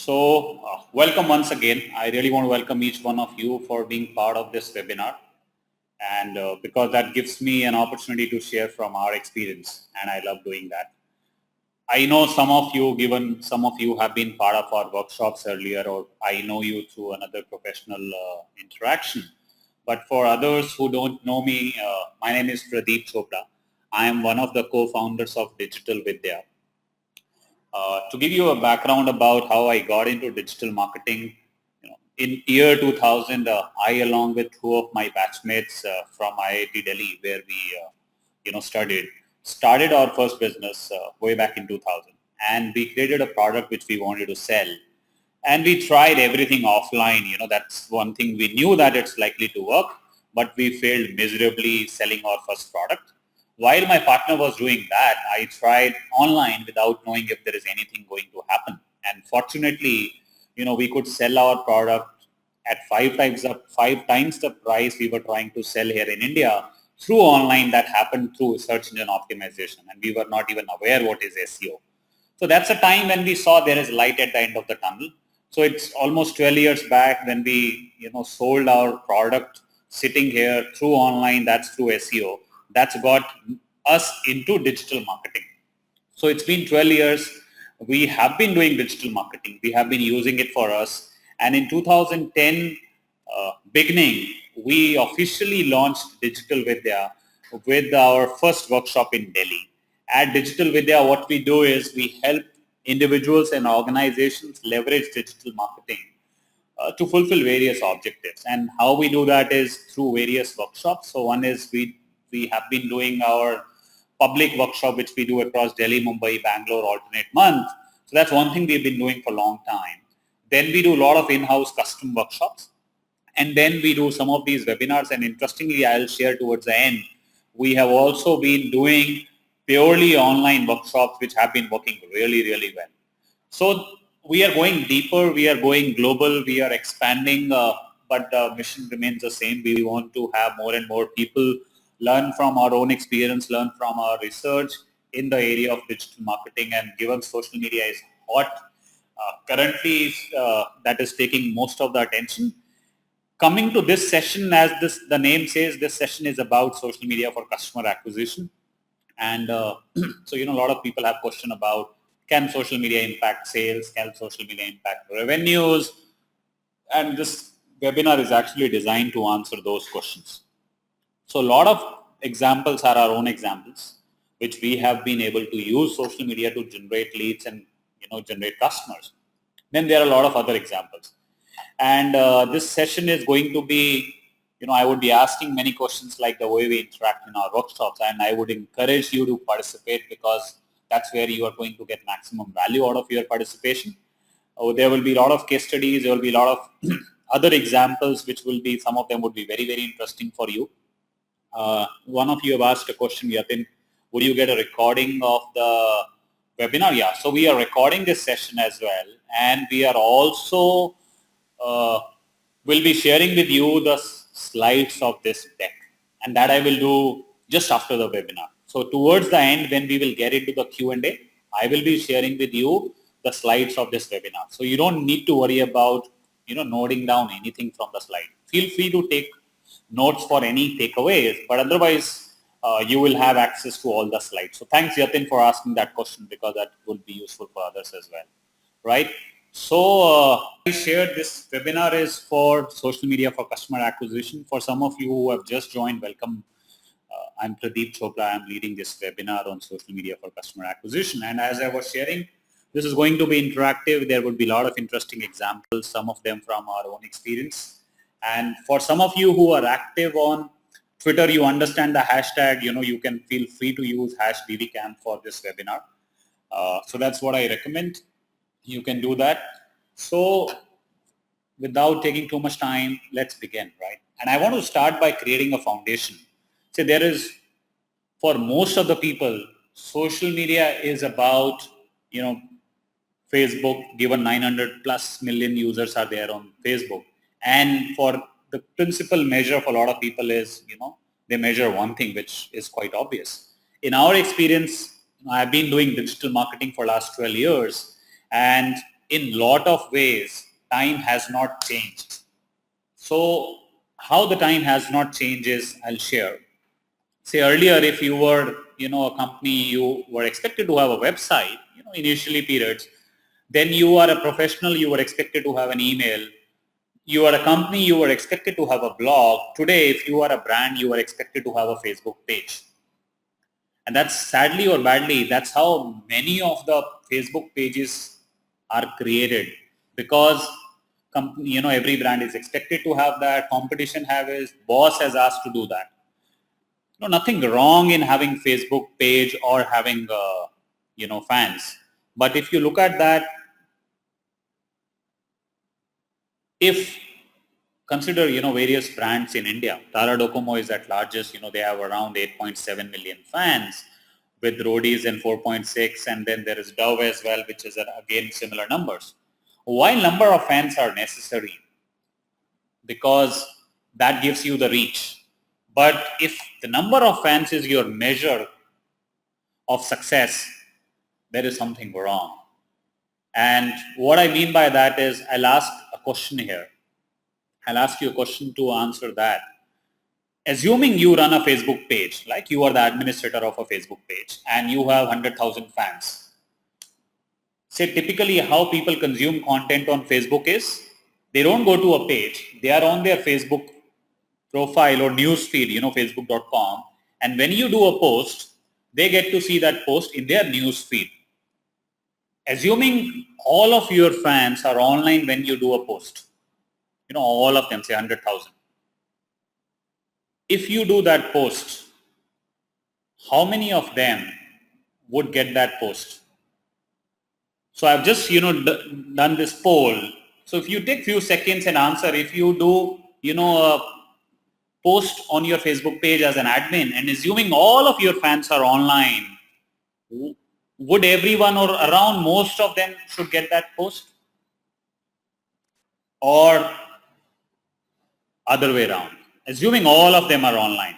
Welcome once again. I really want to welcome each one of you for being part of this webinar, and because that gives me an opportunity to share from our experience, and I love doing that. I know some of you, given some of you have been part of our workshops earlier, or I know you through another professional interaction. But for others who don't know me, my name is Pradeep Chopra. I am one of the co-founders of Digital Vidya. To give you a background about how I got into digital marketing, in year 2000, I along with two of my batchmates from IIT Delhi, where we, started our first business way back in 2000, and we created a product which we wanted to sell, and we tried everything offline. That's one thing we knew that it's likely to work, but we failed miserably selling our first product. While my partner was doing that, I tried online without knowing if there is anything going to happen. And fortunately, we could sell our product at five times the price we were trying to sell here in India through online. That happened through search engine optimization, and we were not even aware what is SEO. So that's a time when we saw there is light at the end of the tunnel. So it's almost 12 years back when we, sold our product sitting here through online. That's through SEO. That's got us into digital marketing. So it's been 12 years. We have been doing digital marketing. We have been using it for us. And in 2010 beginning, we officially launched Digital Vidya with our first workshop in Delhi. At Digital Vidya, what we do is we help individuals and organizations leverage digital marketing to fulfill various objectives. And how we do that is through various workshops. So one is we have been doing our public workshop, which we do across Delhi, Mumbai, Bangalore alternate month. So that's one thing we've been doing for a long time. Then we do a lot of in-house custom workshops. And then we do some of these webinars. And interestingly, I'll share towards the end, we have also been doing purely online workshops, which have been working really, really well. So we are going deeper. We are going global. We are expanding, but the mission remains the same. We want to have more and more people learn from our own experience, learn from our research in the area of digital marketing. And given social media is hot, currently that is taking most of the attention. Coming to this session, as the name says, this session is about social media for customer acquisition. And so, a lot of people have question about, can social media impact sales? Can social media impact revenues? And this webinar is actually designed to answer those questions. So a lot of examples are our own examples, which we have been able to use social media to generate leads and generate customers. Then there are a lot of other examples. And this session is going to be, I would be asking many questions like the way we interact in our workshops, and I would encourage you to participate because that's where you are going to get maximum value out of your participation. There will be a lot of case studies. There will be a lot of other examples, which will be, some of them would be very, very interesting for you. One of you have asked a question, Yatin, would you get a recording of the webinar? Yeah, so we are recording this session as well, and we are also will be sharing with you the slides of this deck, and that I will do just after the webinar. So towards the end, when we will get into the Q&A, I will be sharing with you the slides of this webinar. So you don't need to worry about noting down anything from the slide. Feel free to take notes for any takeaways, but otherwise you will have access to all the slides. So thanks, Yatin, for asking that question because that will be useful for others as well, right? So I shared this webinar is for social media for customer acquisition. For some of you who have just joined, welcome. I'm Pradeep Chopra. I'm leading this webinar on social media for customer acquisition. And as I was sharing, this is going to be interactive. There would be a lot of interesting examples, some of them from our own experience. And for some of you who are active on Twitter, you understand the hashtag, you can feel free to use #DVCamp for this webinar. So that's what I recommend. You can do that. So without taking too much time, let's begin, right? And I want to start by creating a foundation. So there is, for most of the people, social media is about, Facebook, given 900 plus million users are there on Facebook. And for the principal measure for a lot of people is, they measure one thing, which is quite obvious. In our experience, I've been doing digital marketing for the last 12 years. And in lot of ways, time has not changed. So how the time has not changed is I'll share. Say earlier, if you were, a company, you were expected to have a website, initially periods, then you are a professional, you were expected to have an email. You are a company, you were expected to have a blog. Today, if you are a brand, you are expected to have a Facebook page. And that's sadly or badly, that's how many of the Facebook pages are created because every brand is expected to have that. Competition have is boss has asked to do that. No, nothing wrong in having Facebook page or having fans. But if you look at that, if consider various brands in India, Tara Docomo is at largest. They have around 8.7 million fans with Roadies and 4.6, and then there is Dove as well, which is again similar numbers. While number of fans are necessary because that gives you the reach, but if the number of fans is your measure of success, there is something wrong. And what I mean by that is I'll ask a question here. I'll ask you a question to answer that. Assuming you run a Facebook page, like you are the administrator of a Facebook page and you have 100,000 fans. Say typically how people consume content on Facebook is they don't go to a page. They are on their Facebook profile or news feed, facebook.com. And when you do a post, they get to see that post in their news feed. Assuming all of your fans are online when you do a post, all of them, say 100,000. If you do that post, how many of them would get that post? So I've just, done this poll. So if you take few seconds and answer, if you do, a post on your Facebook page as an admin and assuming all of your fans are online, would everyone or around most of them should get that post? Or other way around, assuming all of them are online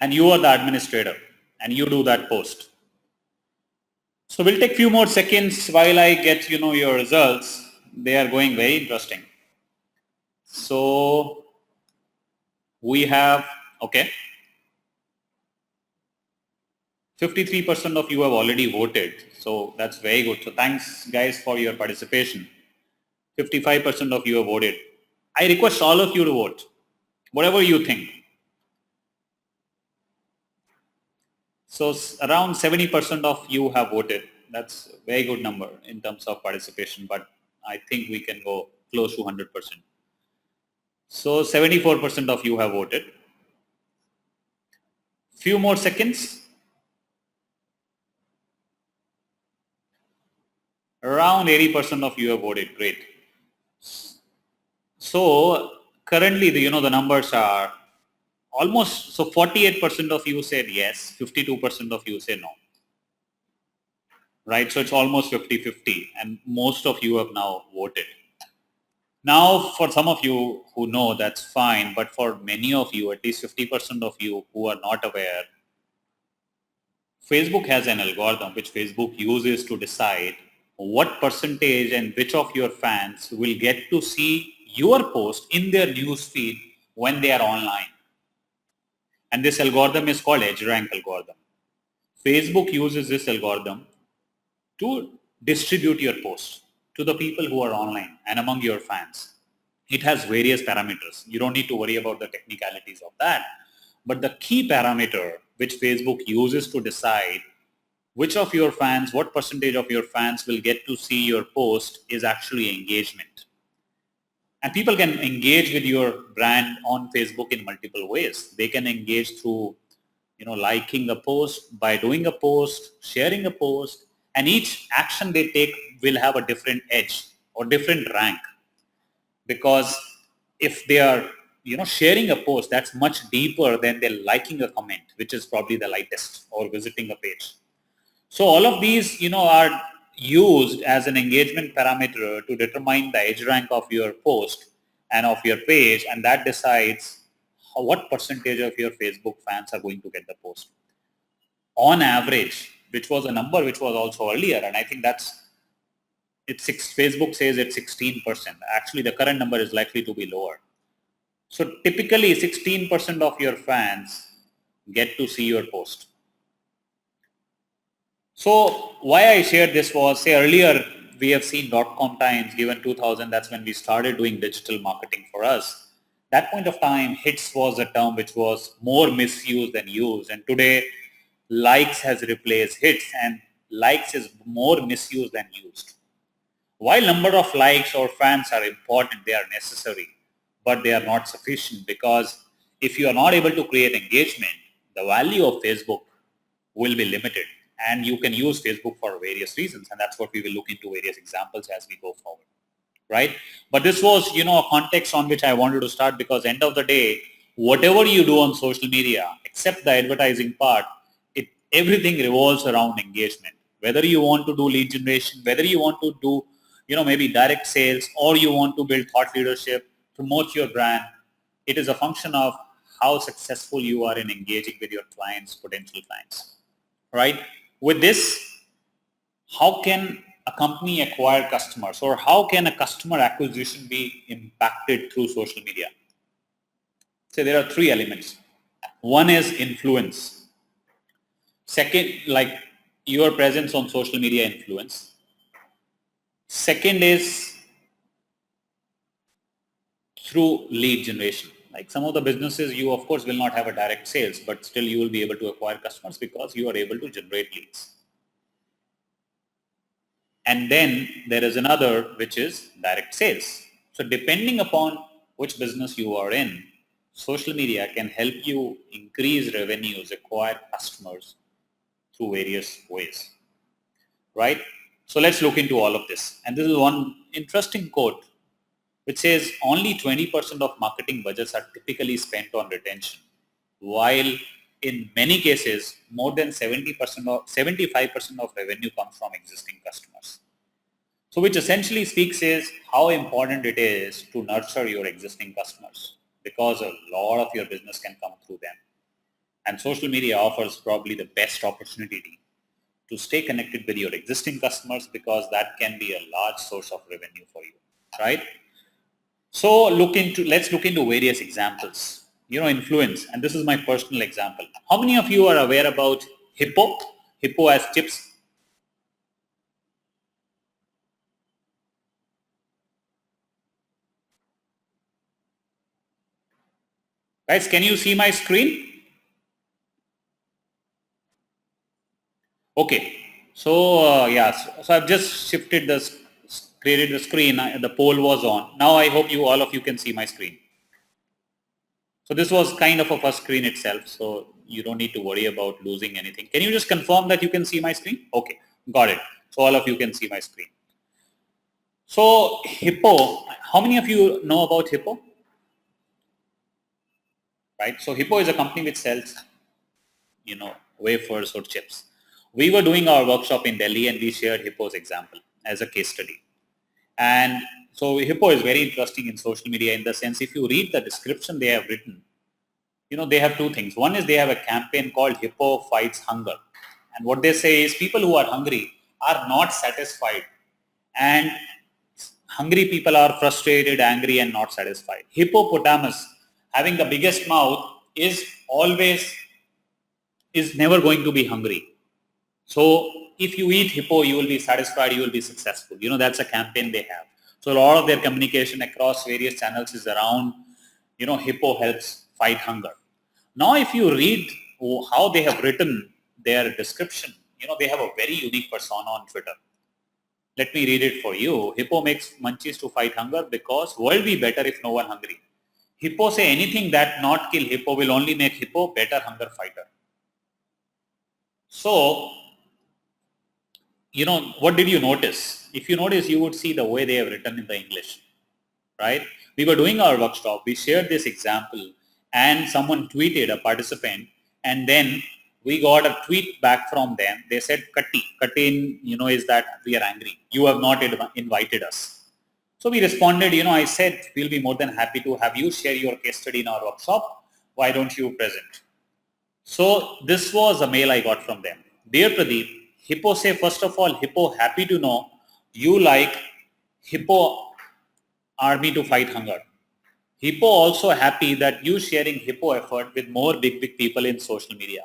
and you are the administrator and you do that post. So we'll take few more seconds while I get, your results. They are going very interesting. So we have, okay, 53% of you have already voted. So that's very good. So thanks guys for your participation. 55% of you have voted. I request all of you to vote, whatever you think. So around 70% of you have voted. That's a very good number in terms of participation, but I think we can go close to 100%. So 74% of you have voted. Few more seconds. Around 80% of you have voted. Great. So currently, the numbers are almost, so 48% of you said yes, 52% of you say no. Right? So it's almost 50-50 and most of you have now voted. Now, for some of you who know, that's fine, but for many of you, at least 50% of you who are not aware, Facebook has an algorithm which Facebook uses to decide what percentage and which of your fans will get to see your post in their news feed when they are online. And this algorithm is called EdgeRank algorithm. Facebook uses this algorithm to distribute your post to the people who are online and among your fans. It has various parameters. You don't need to worry about the technicalities of that. But the key parameter which Facebook uses to decide which of your fans, what percentage of your fans will get to see your post is actually engagement. And people can engage with your brand on Facebook in multiple ways. They can engage through, liking a post, by doing a post, sharing a post, and each action they take will have a different edge or different rank. Because if they are, sharing a post, that's much deeper than they're liking a comment, which is probably the lightest, or visiting a page. So all of these, are used as an engagement parameter to determine the edge rank of your post and of your page, and that decides what percentage of your Facebook fans are going to get the post. On average, which was a number which was also earlier. And I think Facebook says it's 16%. Actually, the current number is likely to be lower. So typically 16% of your fans get to see your post. So why I shared this was, say earlier we have seen .com times, given 2000, that's when we started doing digital marketing for us. That point of time, hits was a term which was more misused than used. And today, likes has replaced hits, and likes is more misused than used. While number of likes or fans are important, they are necessary, but they are not sufficient, because if you are not able to create engagement, the value of Facebook will be limited, and you can use Facebook for various reasons, and that's what we will look into various examples as we go forward, right? But this was, a context on which I wanted to start, because end of the day, whatever you do on social media, except the advertising part, everything revolves around engagement. Whether you want to do lead generation, whether you want to do, maybe direct sales, or you want to build thought leadership, promote your brand, it is a function of how successful you are in engaging with your clients, potential clients, right? With this, how can a company acquire customers, or how can a customer acquisition be impacted through social media? So there are three elements. One is influence. Second, like your presence on social media influence. Second is through lead generation. Like some of the businesses, you of course will not have a direct sales, but still you will be able to acquire customers because you are able to generate leads. And then there is another, which is direct sales. So depending upon which business you are in, social media can help you increase revenues, acquire customers through various ways, right? So let's look into all of this. And this is one interesting quote which says only 20% of marketing budgets are typically spent on retention, while in many cases, more than 70% or 75% of revenue comes from existing customers. So which essentially speaks is how important it is to nurture your existing customers, because a lot of your business can come through them. And social media offers probably the best opportunity to stay connected with your existing customers, because that can be a large source of revenue for you, right? So let's look into various examples. Influence, and this is my personal example. How many of you are aware about Hippo? Hippo as chips. Guys, can you see my screen? Okay. So so I've just shifted created the screen. The poll was on. Now I hope all of you can see my screen. So this was kind of a first screen itself, so you don't need to worry about losing anything. Can you just confirm that you can see my screen? Okay, got it. So all of you can see my screen. So Hippo, how many of you know about Hippo? Right. So Hippo is a company which sells, wafers or chips. We were doing our workshop in Delhi and we shared Hippo's example as a case study. And so Hippo is very interesting in social media in the sense, if you read the description they have written, they have two things. One is they have a campaign called Hippo Fights Hunger. And what they say is people who are hungry are not satisfied. And hungry people are frustrated, angry, and not satisfied. Hippopotamus, having the biggest mouth, is never going to be hungry. So if you eat hippo, you will be satisfied, you will be successful. That's a campaign they have. So a lot of their communication across various channels is around, hippo helps fight hunger. Now, if you read how they have written their description, they have a very unique persona on Twitter. Let me read it for you. Hippo makes munchies to fight hunger because world be better if no one hungry. Hippo say anything that not kill hippo will only make hippo better hunger fighter. So, what did you notice? If you notice, you would see the way they have written in the English, right? We were doing our workshop. We shared this example and someone tweeted, a participant, and then we got a tweet back from them. They said, Katti. Katti, is that we are angry. You have not invited us. So we responded, I said, we'll be more than happy to have you share your case study in our workshop. Why don't you present? So this was a mail I got from them. Dear Pradeep, Hippo say, first of all, Hippo happy to know you like Hippo army to fight hunger. Hippo also happy that you sharing Hippo effort with more big people in social media.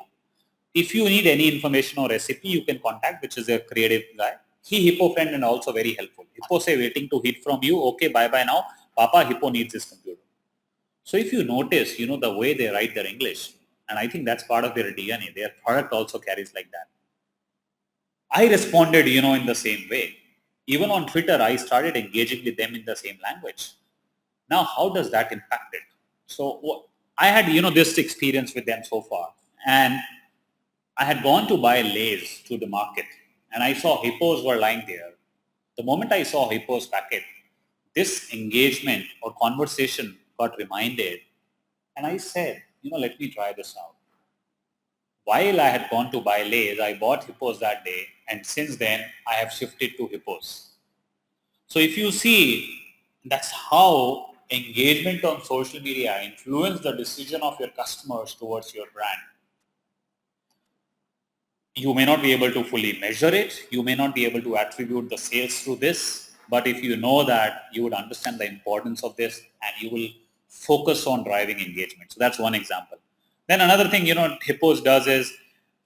If you need any information or recipe, you can contact, which is a creative guy. He Hippo friend and also very helpful. Hippo say waiting to hit from you. Okay, bye now. Papa Hippo needs his computer. So if you notice, the way they write their English, and I think that's part of their DNA. Their product also carries like that. I responded, in the same way. Even on Twitter, I started engaging with them in the same language. Now, how does that impact it? So I had, this experience with them so far. And I had gone to buy Lays to the market and I saw hippos were lying there. The moment I saw hippos packet, this engagement or conversation got reminded and I said, let me try this out. While I had gone to buy Lays, I bought hippos that day and since then I have shifted to hippos. So if you see, that's how engagement on social media influence the decision of your customers towards your brand. You may not be able to fully measure it. You may not be able to attribute the sales to this. But if you know that, you would understand the importance of this and you will focus on driving engagement. So that's one example. Then another thing, Hippos does is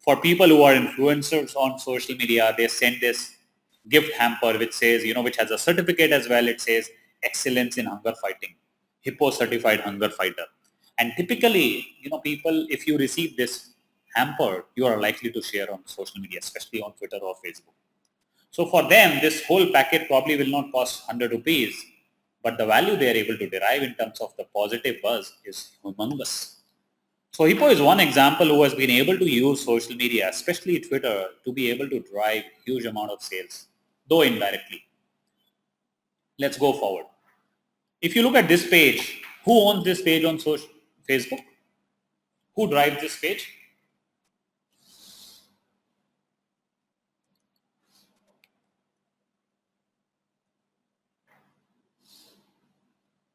for people who are influencers on social media, they send this gift hamper which says, which has a certificate as well. It says excellence in hunger fighting, Hippo certified hunger fighter. And typically, people, if you receive this hamper, you are likely to share on social media, especially on Twitter or Facebook. So for them, this whole packet probably will not cost 100 rupees, but the value they are able to derive in terms of the positive buzz is humongous. So Hippo is one example who has been able to use social media, especially Twitter, to be able to drive huge amount of sales, though indirectly. Let's go forward. If you look at this page, who owns this page on Facebook? Who drives this page?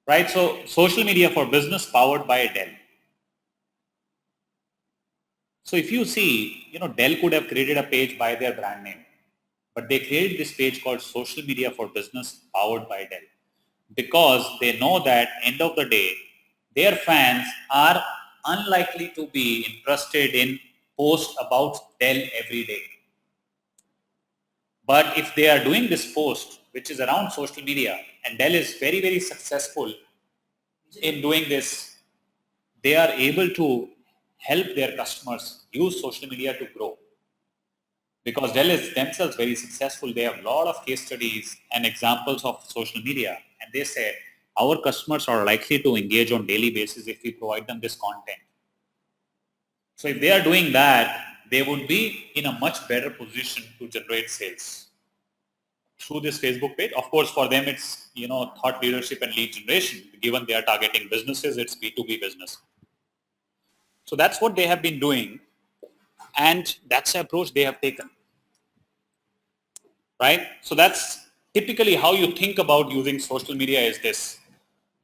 Right? So social media for business powered by Dell. So if you see, Dell could have created a page by their brand name, but they created this page called social media for business powered by Dell because they know that end of the day, their fans are unlikely to be interested in post about Dell every day. But if they are doing this post, which is around social media, and Dell is very, very successful in doing this, they are able to help their customers use social media to grow. Because Dell is themselves very successful, they have a lot of case studies and examples of social media. And they say, our customers are likely to engage on daily basis if we provide them this content. So if they are doing that, they would be in a much better position to generate sales through this Facebook page. Of course, for them, it's, thought leadership and lead generation. Given they are targeting businesses, it's B2B business. So that's what they have been doing. And that's the approach they have taken. Right? So that's typically how you think about using social media is this.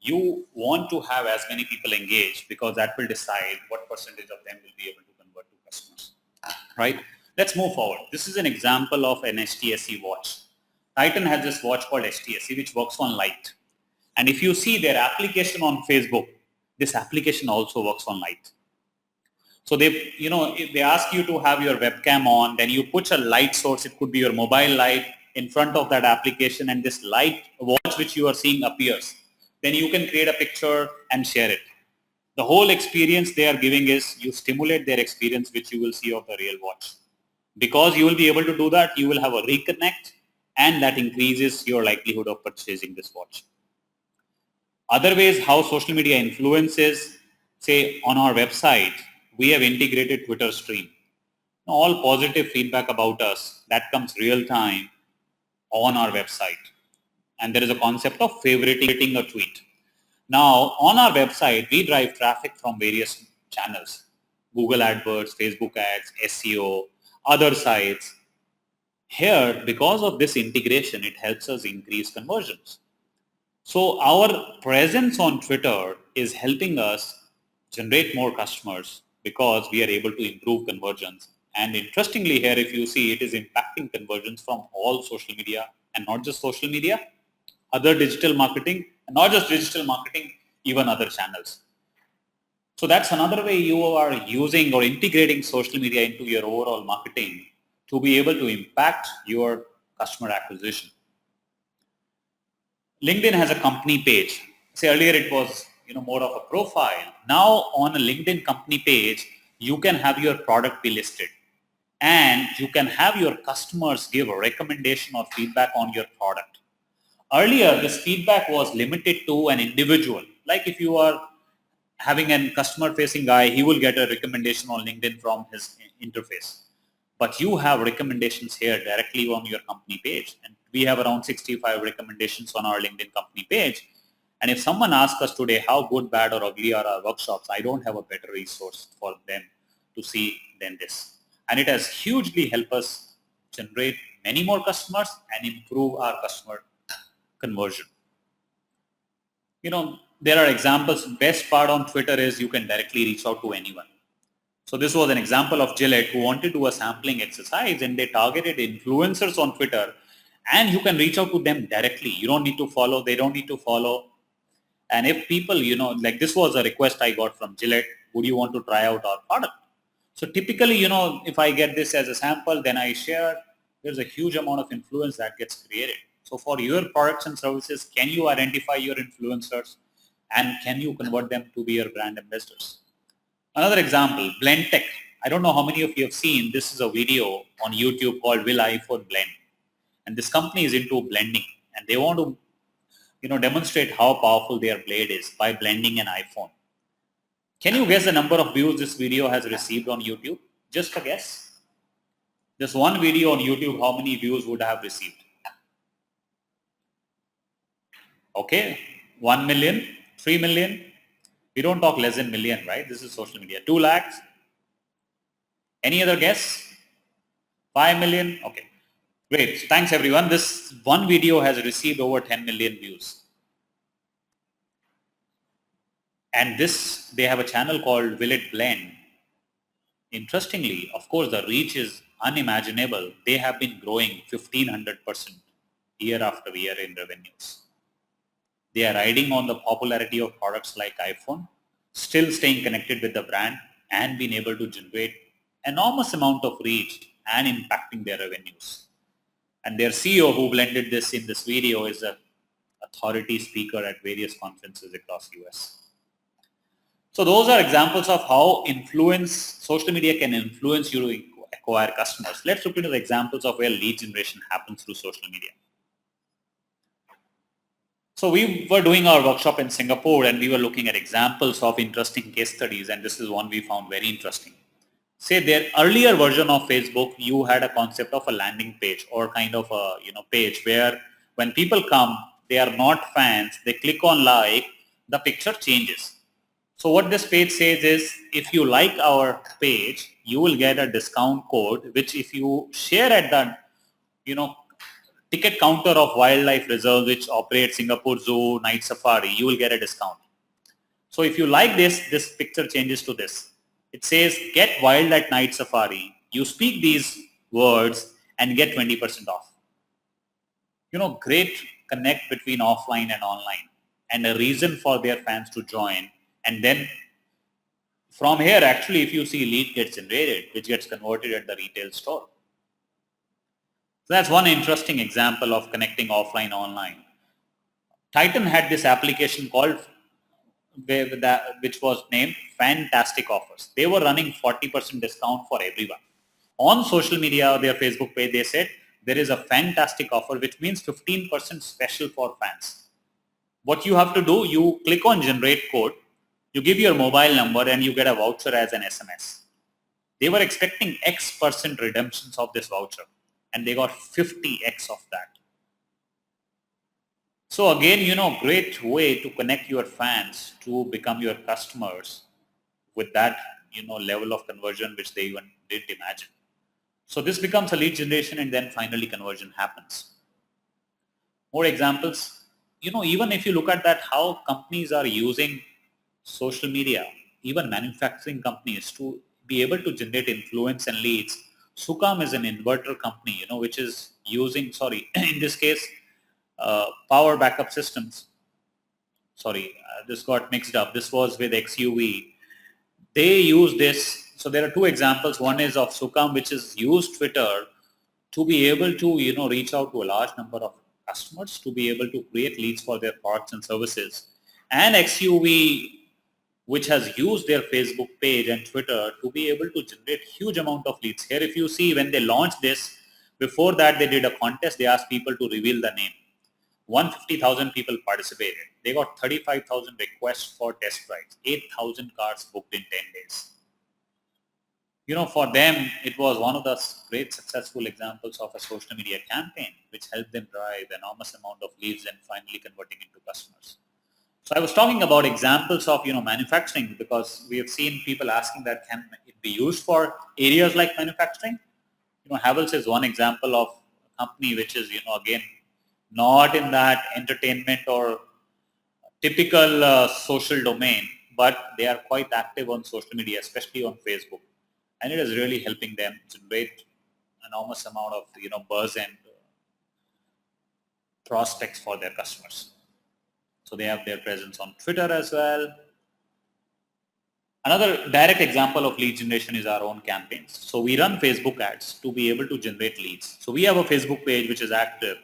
You want to have as many people engaged because that will decide what percentage of them will be able to convert to customers. Right? Let's move forward. This is an example of an HTSE watch. Titan has this watch called HTSE which works on light. And if you see their application on Facebook, this application also works on light. So if they ask you to have your webcam on, then you put a light source. It could be your mobile light in front of that application and this light watch which you are seeing appears. Then you can create a picture and share it. The whole experience they are giving is you stimulate their experience which you will see of the real watch. Because you will be able to do that, you will have a reconnect and that increases your likelihood of purchasing this watch. Other ways how social media influences, say on our website, we have integrated Twitter stream. All positive feedback about us, that comes real time on our website. And there is a concept of favoriting a tweet. Now, on our website, we drive traffic from various channels. Google AdWords, Facebook ads, SEO, other sites. Here, because of this integration, it helps us increase conversions. So our presence on Twitter is helping us generate more customers because we are able to improve conversions And interestingly here, if you see, it is impacting conversions from all social media, and not just social media, other digital marketing, and not just digital marketing, even other channels. So that's another way you are using or integrating social media into your overall marketing to be able to impact your customer acquisition. LinkedIn has a company page. Say earlier it was more of a profile. Now on a LinkedIn company page, you can have your product be listed, and you can have your customers give a recommendation or feedback on your product. Earlier, this feedback was limited to an individual. Like if you are having a customer facing guy, he will get a recommendation on LinkedIn from his interface. But you have recommendations here directly on your company page. And we have around 65 recommendations on our LinkedIn company page. And if someone asks us today how good, bad, or ugly are our workshops, I don't have a better resource for them to see than this. And it has hugely helped us generate many more customers and improve our customer conversion. There are examples. Best part on Twitter is you can directly reach out to anyone. So this was an example of Gillette who wanted to do a sampling exercise, and they targeted influencers on Twitter, and you can reach out to them directly. You don't need to follow. They don't need to follow. And if people, like this was a request I got from Gillette, would you want to try out our product? So typically, if I get this as a sample, then I share, there's a huge amount of influence that gets created. So for your products and services, can you identify your influencers and can you convert them to be your brand ambassadors? Another example, Blend Tech. I don't know how many of you have seen, this is a video on YouTube called Will iPhone Blend? And this company is into blending, and they want to demonstrate how powerful their blade is by blending an iPhone. Can you guess the number of views this video has received on YouTube? Just a guess. Just one video on YouTube, how many views would have received? Okay, 1 million, 3 million. We don't talk less than million, right? This is social media. 2 lakhs. Any other guess? 5 million? Okay. Great. Thanks everyone. This one video has received over 10 million views. And they have a channel called Will It Blend. Interestingly, of course, the reach is unimaginable. They have been growing 1500% year after year in revenues. They are riding on the popularity of products like iPhone, still staying connected with the brand and being able to generate enormous amount of reach and impacting their revenues. And their CEO who blended this in this video is an authority speaker at various conferences across US. So those are examples of how social media can influence you to acquire customers. Let's look into the examples of where lead generation happens through social media. So we were doing our workshop in Singapore and we were looking at examples of interesting case studies, and this is one we found very interesting. Say their earlier version of Facebook, you had a concept of a landing page or kind of a page where when people come, they are not fans, they click on like, the picture changes. So what this page says is, if you like our page, you will get a discount code, which if you share at the, ticket counter of wildlife reserve, which operates Singapore Zoo, Night Safari, you will get a discount. So if you like this picture changes to this. It says, get wild at Night Safari. You speak these words and get 20% off. Great connect between offline and online, and a reason for their fans to join. And then from here, actually, if you see, lead gets generated, which gets converted at the retail store. So that's one interesting example of connecting offline online. Titan had this application called, which was named Fantastic Offers. They were running 40% discount for everyone. On social media, their Facebook page, they said there is a fantastic offer, which means 15% special for fans. What you have to do, you click on generate code, you give your mobile number and you get a voucher as an SMS. They were expecting X% redemptions of this voucher, and they got 50X of that. So again, great way to connect your fans to become your customers with that, level of conversion which they even didn't imagine. So this becomes a lead generation, and then finally conversion happens. More examples, even if you look at that, how companies are using social media, even manufacturing companies, to be able to generate influence and leads Sucam is an inverter company, which is using, sorry, in this case, power backup systems. Sorry, this got mixed up. This was with XUV. They use this. So there are two examples. One is of Sucam, which is used Twitter to be able to, reach out to a large number of customers, to be able to create leads for their products and services. And XUV, which has used their Facebook page and Twitter to be able to generate huge amount of leads. Here, if you see when they launched this, before that they did a contest. They asked people to reveal the name. 150,000 people participated. They got 35,000 requests for test drives, 8,000 cars booked in 10 days. For them, it was one of the great successful examples of a social media campaign, which helped them drive enormous amount of leads and finally converting into customers. So I was talking about examples of, manufacturing, because we have seen people asking that can it be used for areas like manufacturing? Havells is one example of a company which is, again, not in that entertainment or typical social domain, but they are quite active on social media, especially on Facebook. And it is really helping them generate enormous amount of, buzz and prospects for their customers. So they have their presence on Twitter as well. Another direct example of lead generation is our own campaigns. So we run Facebook ads to be able to generate leads. So we have a Facebook page which is active,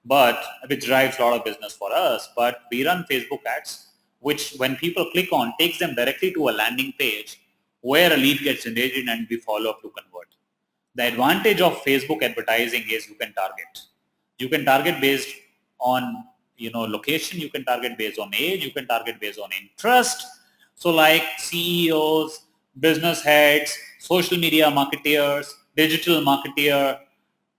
but which drives a lot of business for us. But we run Facebook ads, which when people click on, takes them directly to a landing page where a lead gets generated and we follow up to convert. The advantage of Facebook advertising is you can target. You can target based on location, you can target based on age, you can target based on interest. So like CEOs, business heads, social media marketeers, digital marketeer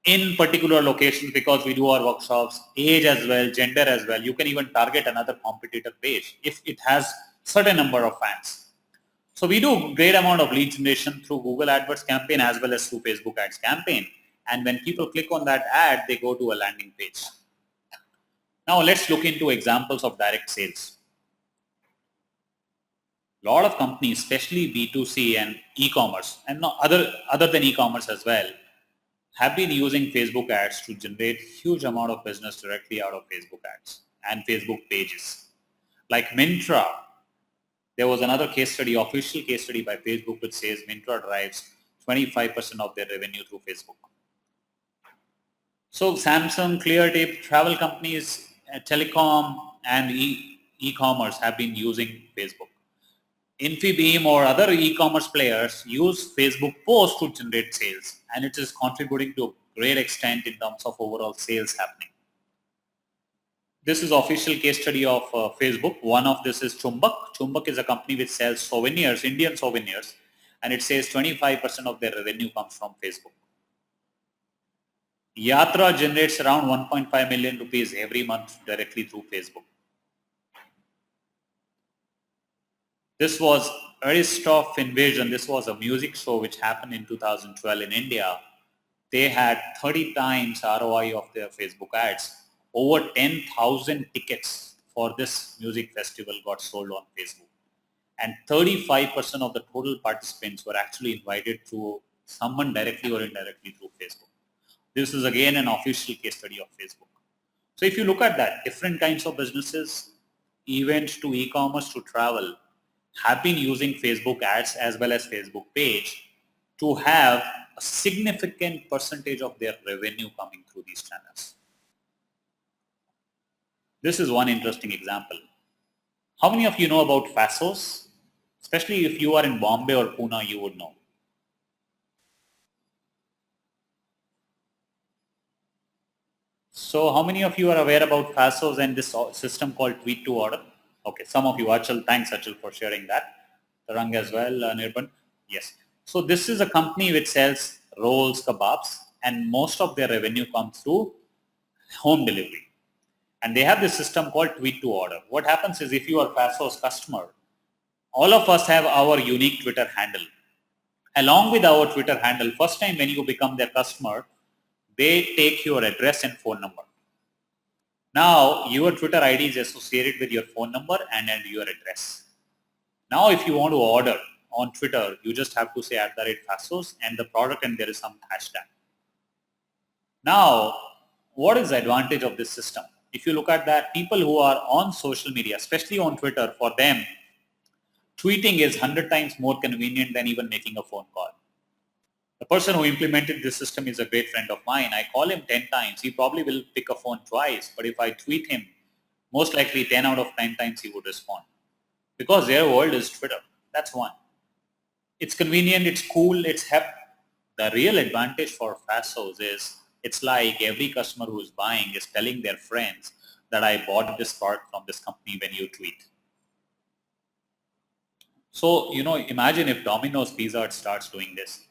in particular locations, because we do our workshops, age as well, gender as well. You can even target another competitor page if it has certain number of fans. So we do great amount of lead generation through Google AdWords campaign as well as through Facebook ads campaign. And when people click on that ad, they go to a landing page. Now let's look into examples of direct sales. A lot of companies, especially B2C and e-commerce, and other than e-commerce as well, have been using Facebook ads to generate huge amount of business directly out of Facebook ads and Facebook pages. Like Myntra, there was another case study, official case study by Facebook, which says Myntra drives 25% of their revenue through Facebook. So Samsung, ClearTape, travel companies, telecom and e-commerce have been using Facebook. Infibeam or other e-commerce players use Facebook posts to generate sales, and it is contributing to a great extent in terms of overall sales happening. This is official case study of Facebook. One of this is Chumbak. Chumbak is a company which sells souvenirs, Indian souvenirs, and it says 25% of their revenue comes from Facebook. Yatra generates around 1.5 million rupees every month directly through Facebook. This was Aristoff Invasion. This was a music show which happened in 2012 in India. They had 30 times ROI of their Facebook ads. Over 10,000 tickets for this music festival got sold on Facebook. And 35% of the total participants were actually invited through someone directly or indirectly through Facebook. This is again an official case study of Facebook. So if you look at that, different kinds of businesses, events to e-commerce to travel, have been using Facebook ads as well as Facebook page to have a significant percentage of their revenue coming through these channels. This is one interesting example. How many of you know about Fasos? Especially if you are in Bombay or Pune, you would know. So how many of you are aware about Fasos and this system called tweet to order? Okay, some of you. Achal, thanks Achal for sharing that. Tarang as well, Nirban. Yes. So this is a company which sells rolls, kebabs, and most of their revenue comes through home delivery. And they have this system called tweet to order. What happens is if you are Fasos customer, all of us have our unique Twitter handle. Along with our Twitter handle, first time when you become their customer, they take your address and phone number. Now, your Twitter ID is associated with your phone number and your address. Now, if you want to order, on Twitter, you just have to say @Fastos and the product, and there is some hashtag. Now, what is the advantage of this system? If you look at that, people who are on social media, especially on Twitter, for them, tweeting is 100 times more convenient than even making a phone call. The person who implemented this system is a great friend of mine. I call him 10 times. He probably will pick a phone twice, but if I tweet him, most likely 10 out of 10 times he would respond. Because their world is Twitter. That's one. It's convenient, it's cool, it's hip. The real advantage for Fastos is it's like every customer who is buying is telling their friends that I bought this product from this company when you tweet. So, imagine if Domino's Pizza Hut starts doing this,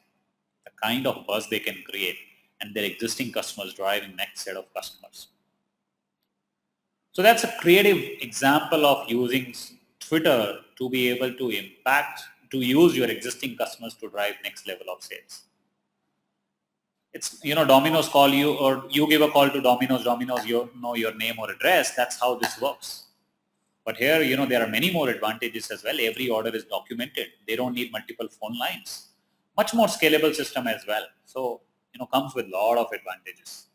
the kind of buzz they can create and their existing customers driving next set of customers. So that's a creative example of using Twitter to be able to to use your existing customers to drive next level of sales. It's, Domino's call you or you give a call to Domino's, you know your name or address. That's how this works. But here, there are many more advantages as well. Every order is documented. They don't need multiple phone lines. Much more scalable system as well. So, comes with a lot of advantages.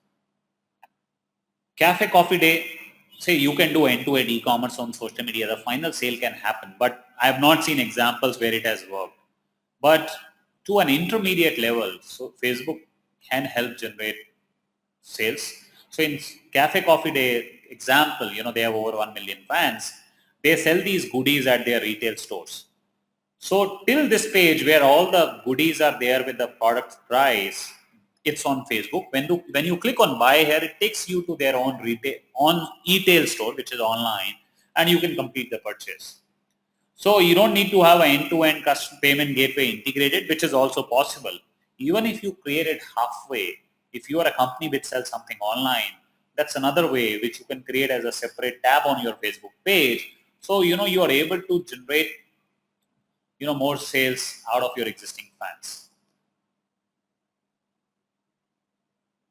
Cafe Coffee Day, say you can do end-to-end e-commerce on social media. The final sale can happen, but I have not seen examples where it has worked. But to an intermediate level, so Facebook can help generate sales. So in Cafe Coffee Day example, they have over 1 million fans. They sell these goodies at their retail stores. So till this page where all the goodies are there with the product price, it's on Facebook. When you click on buy here, it takes you to their own e-tail store, which is online, and you can complete the purchase. So you don't need to have an end-to-end custom payment gateway integrated, which is also possible. Even if you create it halfway, if you are a company which sells something online, that's another way which you can create as a separate tab on your Facebook page. So, you are able to generate, more sales out of your existing fans.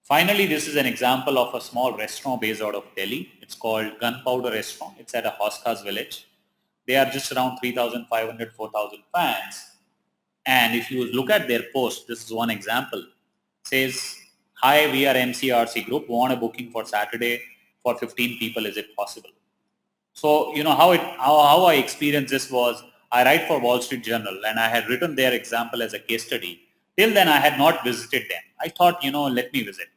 Finally, this is an example of a small restaurant based out of Delhi. It's called Gunpowder Restaurant. It's at a Hoskas village. They are just around 3,500, 4,000 fans. And if you look at their post, this is one example. It says, "Hi, we are MCRC Group. Want a booking for Saturday for 15 people. Is it possible?" So, how I experienced this was, I write for Wall Street Journal and I had written their example as a case study. Till then, I had not visited them. I thought, let me visit.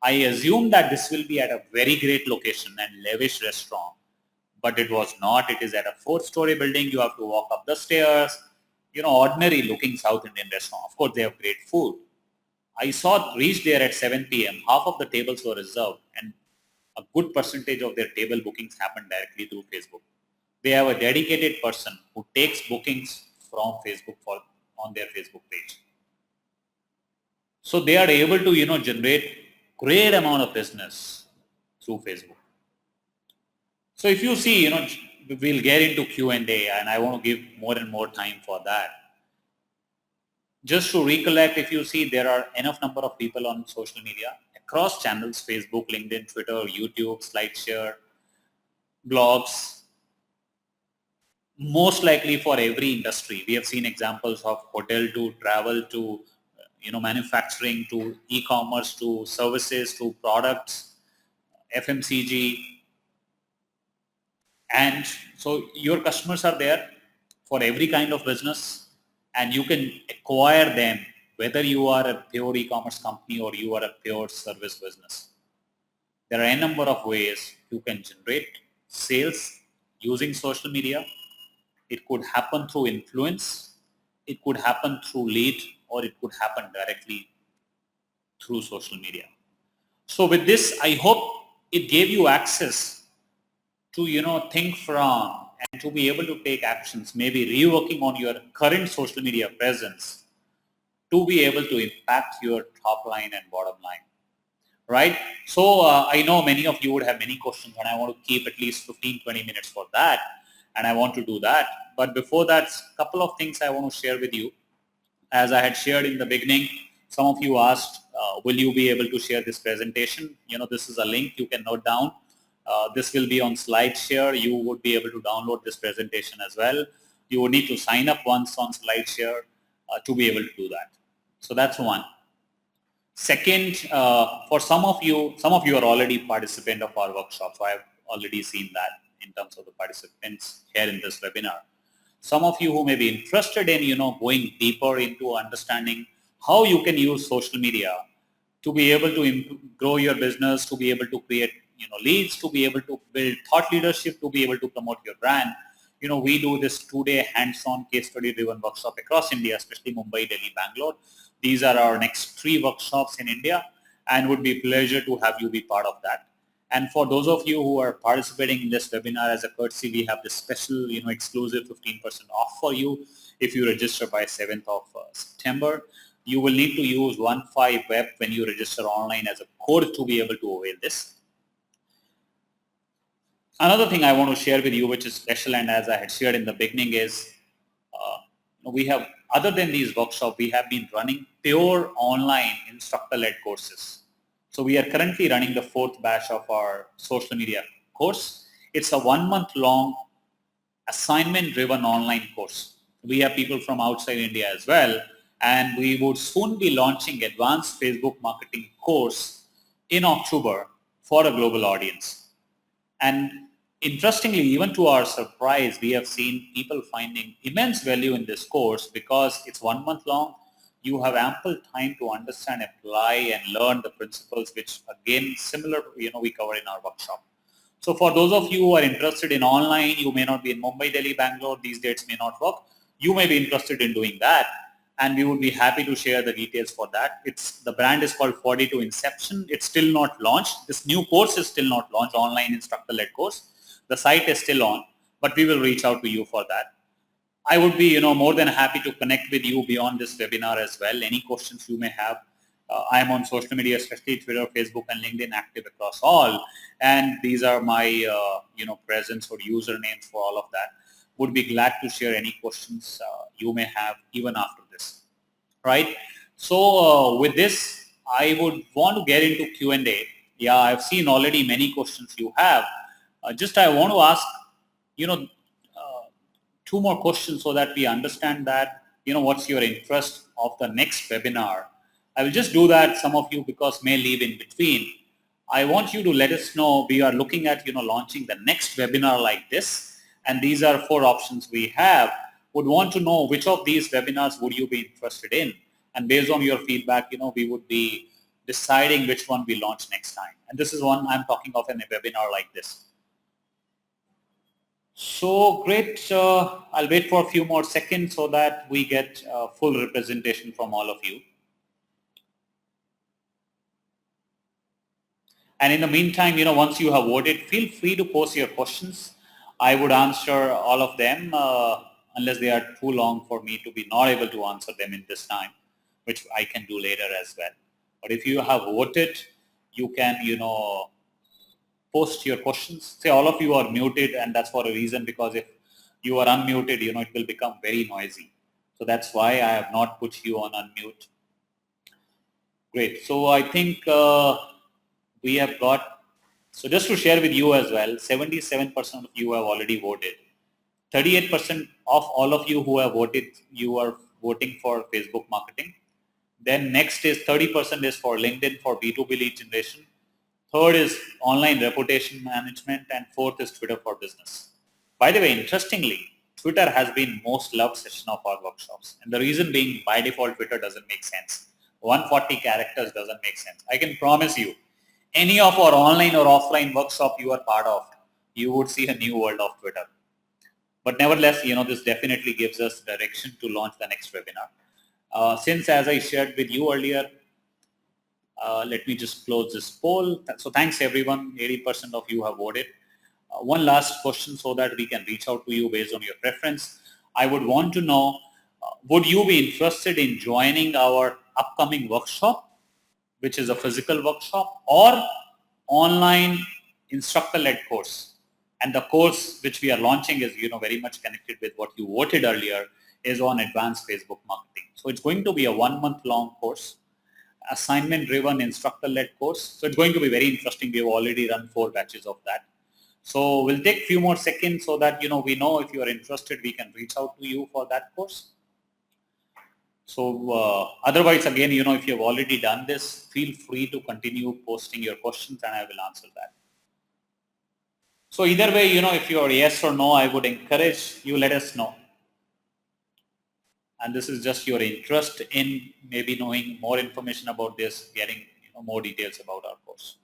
I assumed that this will be at a very great location and lavish restaurant, but it was not. It is at a 4-story building. You have to walk up the stairs, ordinary looking South Indian restaurant. Of course, they have great food. I reached there at 7 p.m. Half of the tables were reserved and a good percentage of their table bookings happen directly through Facebook. They have a dedicated person who takes bookings from Facebook on their Facebook page. So they are able to, generate great amount of business through Facebook. So if you see, we'll get into Q&A and I want to give more and more time for that. Just to recollect, if you see, there are enough number of people on social media across channels, Facebook, LinkedIn, Twitter, YouTube, SlideShare, blogs. Most likely for every industry. We have seen examples of hotel to travel to, manufacturing to e-commerce to services to products, FMCG. And so your customers are there for every kind of business and you can acquire them whether you are a pure e-commerce company or you are a pure service business. There are a number of ways you can generate sales using social media. It could happen through influence, it could happen through lead, or it could happen directly through social media. So with this, I hope it gave you access to, think from and to be able to take actions, maybe reworking on your current social media presence to be able to impact your top line and bottom line. Right? So I know many of you would have many questions and I want to keep at least 15-20 minutes for that. And I want to do that. But before that, a couple of things I want to share with you. As I had shared in the beginning, some of you asked, will you be able to share this presentation? This is a link you can note down. This will be on SlideShare. You would be able to download this presentation as well. You would need to sign up once on SlideShare to be able to do that. So that's one. Second, for some of you are already participant of our workshop, so I've already seen that in terms of the participants here in this webinar. Some of you who may be interested in, going deeper into understanding how you can use social media to be able to grow your business, to be able to create, leads, to be able to build thought leadership, to be able to promote your brand. We do this 2-day hands-on case study driven workshop across India, especially Mumbai, Delhi, Bangalore. These are our next 3 workshops in India, and would be a pleasure to have you be part of that. And for those of you who are participating in this webinar, as a courtesy, we have this special, exclusive 15% off for you if you register by 7th of September. You will need to use 15Web when you register online as a code to be able to avail this. Another thing I want to share with you, which is special, and as I had shared in the beginning, is we have, other than these workshops, we have been running pure online instructor-led courses. So we are currently running the 4th batch of our social media course. It's a 1-month-long assignment-driven online course. We have people from outside India as well, and we would soon be launching advanced Facebook marketing course in October for a global audience. And interestingly, even to our surprise, we have seen people finding immense value in this course because it's 1 month long. You have ample time to understand, apply, and learn the principles, which again, similar, we cover in our workshop. So for those of you who are interested in online, you may not be in Mumbai, Delhi, Bangalore, these dates may not work. You may be interested in doing that, and we would be happy to share the details for that. The brand is called 42 Inception. It's still not launched. This new course is still not launched, online instructor-led course. The site is still on, but we will reach out to you for that. I would be, more than happy to connect with you beyond this webinar as well. Any questions you may have. I am on social media, especially Twitter, Facebook, and LinkedIn, active across all. And these are my, presence or usernames for all of that. Would be glad to share any questions you may have even after this, right? So with this, I would want to get into Q&A. Yeah, I've seen already many questions you have. Just I want to ask, 2 more questions so that we understand that, what's your interest of the next webinar. I will just do that, some of you, because may leave in between. I want you to let us know. We are looking at, launching the next webinar like this, and these are 4 options we have. Would want to know which of these webinars would you be interested in, and based on your feedback, we would be deciding which one we launch next time. And this is one I'm talking of in a webinar like this. So great. I'll wait for a few more seconds so that we get full representation from all of you. And in the meantime, once you have voted, feel free to post your questions. I would answer all of them unless they are too long for me to be not able to answer them in this time, which I can do later as well. But if you have voted, you can, post your questions. Say all of you are muted, and that's for a reason, because if you are unmuted, it will become very noisy. So that's why I have not put you on unmute. Great. So I think we have got, so just to share with you as well, 77% of you have already voted. 38% of all of you who have voted, you are voting for Facebook marketing. Then next is 30% is for LinkedIn for B2B lead generation. Third is online reputation management, and 4th is Twitter for business. By the way, interestingly, Twitter has been most loved session of our workshops. And the reason being, by default, Twitter doesn't make sense. 140 characters doesn't make sense. I can promise you, any of our online or offline workshop you are part of, you would see a new world of Twitter. But nevertheless, this definitely gives us direction to launch the next webinar. Since, as I shared with you earlier, let me just close this poll. So thanks everyone, 80% of you have voted. One last question so that we can reach out to you based on your preference. I would want to know, would you be interested in joining our upcoming workshop, which is a physical workshop, or online instructor-led course? And the course which we are launching is, very much connected with what you voted earlier, is on advanced Facebook marketing. So it's going to be a 1 month long course, assignment driven instructor-led course. So it's going to be very interesting. We have already run 4 batches of that. So we'll take few more seconds so that, we know if you are interested, we can reach out to you for that course. So otherwise, again, if you've already done this, feel free to continue posting your questions and I will answer that. So either way, if you're yes or no, I would encourage you let us know. And this is just your interest in maybe knowing more information about this, getting more details about our course.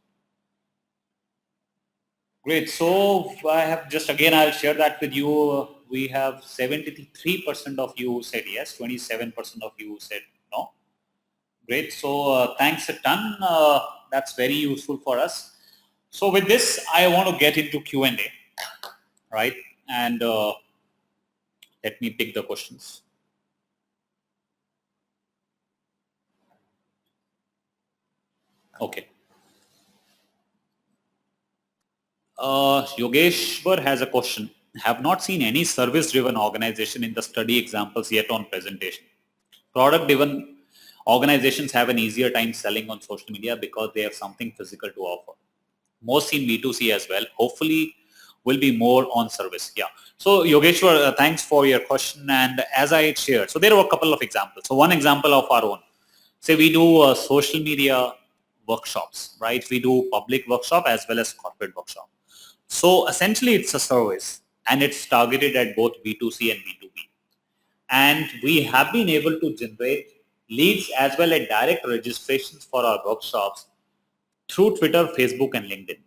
Great. So I have just again, I'll share that with you. We have 73% of you said yes, 27% of you said no. Great. So thanks a ton. That's very useful for us. So with this, I want to get into Q&A, right? And let me pick the questions. Okay. Yogeshwar has a question. Have not seen any service-driven organization in the study examples yet on presentation. Product-driven organizations have an easier time selling on social media because they have something physical to offer. Most in B2C as well. Hopefully will be more on service. Yeah. So Yogeshwar, thanks for your question. And as I shared, so there are a couple of examples. So one example of our own. Say we do social media workshops, right? We do public workshop as well as corporate workshop. So essentially it's a service and it's targeted at both B2C and B2B. And we have been able to generate leads as well as direct registrations for our workshops through Twitter, Facebook, and LinkedIn.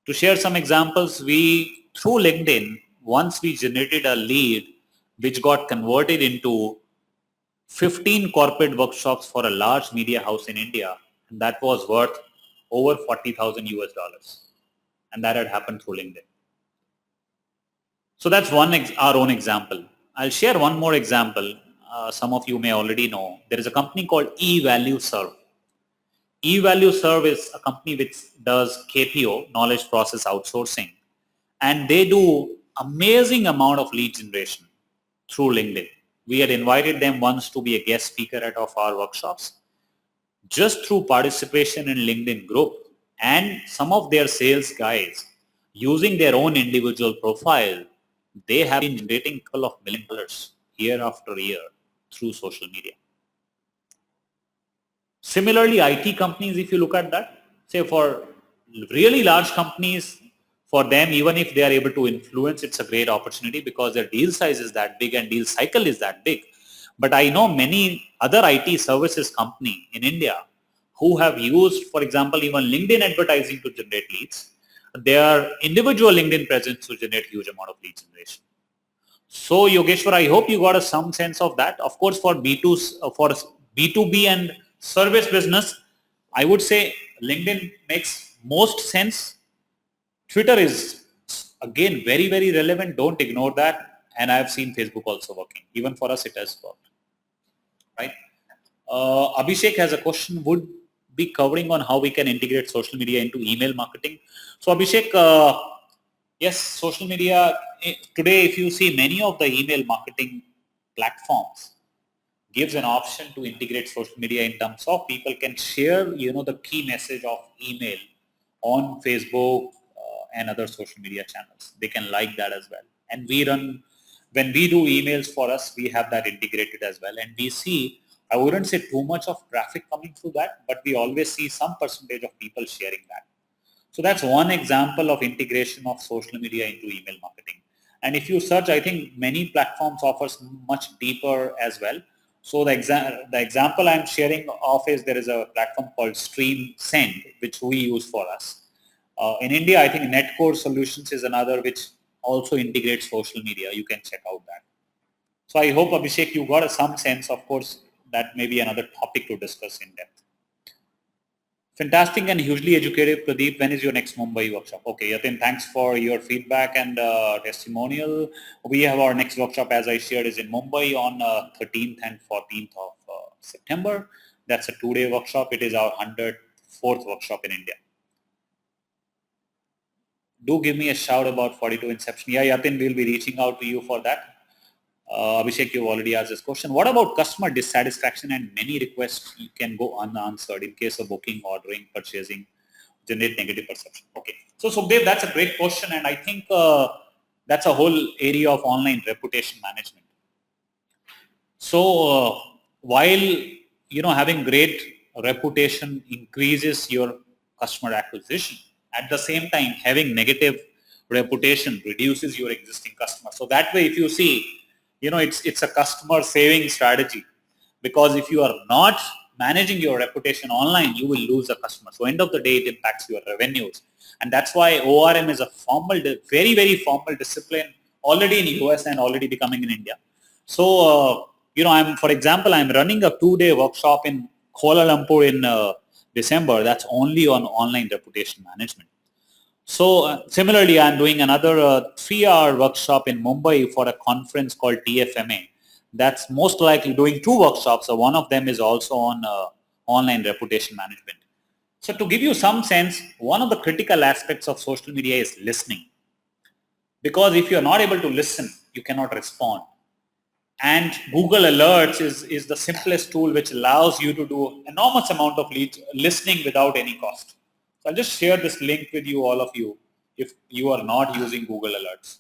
To share some examples, through LinkedIn, once we generated a lead which got converted into 15 corporate workshops for a large media house in India, and that was worth over 40,000 US dollars. And that had happened through LinkedIn. So that's our own example. I'll share one more example. Some of you may already know. There is a company called eValueServe. eValueServe is a company which does KPO, knowledge process outsourcing, and they do amazing amount of lead generation through LinkedIn. We had invited them once to be a guest speaker at our workshops. Just through participation in LinkedIn group and some of their sales guys using their own individual profile, they have been generating a couple of $1 million year after year through social media. Similarly, IT companies, if you look at that, say for really large companies, for them, even if they are able to influence, it's a great opportunity because their deal size is that big and deal cycle is that big. But I know many other IT services company in India who have used, for example, even LinkedIn advertising to generate leads, their individual LinkedIn presence to generate huge amount of lead generation. So Yogeshwar, I hope you got some sense of that. Of course, for B2B and service business, I would say LinkedIn makes most sense. Twitter is again very, very relevant. Don't ignore that. And I've seen Facebook also working. Even for us, it has worked. Right? Abhishek has a question. Would be covering on how we can integrate social media into email marketing. So Abhishek, yes, social media today, if you see many of the email marketing platforms gives an option to integrate social media in terms of people can share, the key message of email on Facebook and other social media channels. They can like that as well. And when we do emails for us, we have that integrated as well. And we see, I wouldn't say too much of traffic coming through that, but we always see some percentage of people sharing that. So that's one example of integration of social media into email marketing. And if you search, I think many platforms offers much deeper as well. So the example I'm sharing of is there is a platform called Stream Send, which we use for us. In India, I think Netcore Solutions is another which also integrates social media. You can check out that. So I hope, Abhishek, you got some sense. Of course, that may be another topic to discuss in depth. Fantastic and hugely educative, Pradeep. When is your next Mumbai workshop? Okay, Yatin, thanks for your feedback and testimonial. We have our next workshop, as I shared, is in Mumbai on 13th and 14th of September. That's a 2-day workshop. It is our 104th workshop in India. Do give me a shout about 42 Inception. Yeah, Yatin, we'll be reaching out to you for that. Abhishek, you've already asked this question. What about customer dissatisfaction and many requests can go unanswered in case of booking, ordering, purchasing? generate negative perception. Okay. So Sukhdev, that's a great question, and I think that's a whole area of online reputation management. So while having great reputation increases your customer acquisition, at the same time having negative reputation reduces your existing customer. So that way, if you see, it's a customer saving strategy, because if you are not managing your reputation online, you will lose a customer. So end of the day, it impacts your revenues, and that's why ORM is a very very formal discipline already in US and already becoming in India. So, for example, I'm running a 2-day workshop in Kuala Lumpur in December. That's only on online reputation management. So, similarly, I'm doing another 3-hour workshop in Mumbai for a conference called TFMA. That's most likely doing 2 workshops. So one of them is also on online reputation management. So to give you some sense, one of the critical aspects of social media is listening. Because if you're not able to listen, you cannot respond. And Google Alerts is the simplest tool which allows you to do enormous amount of listening without any cost. So I'll just share this link with you, all of you, if you are not using Google Alerts.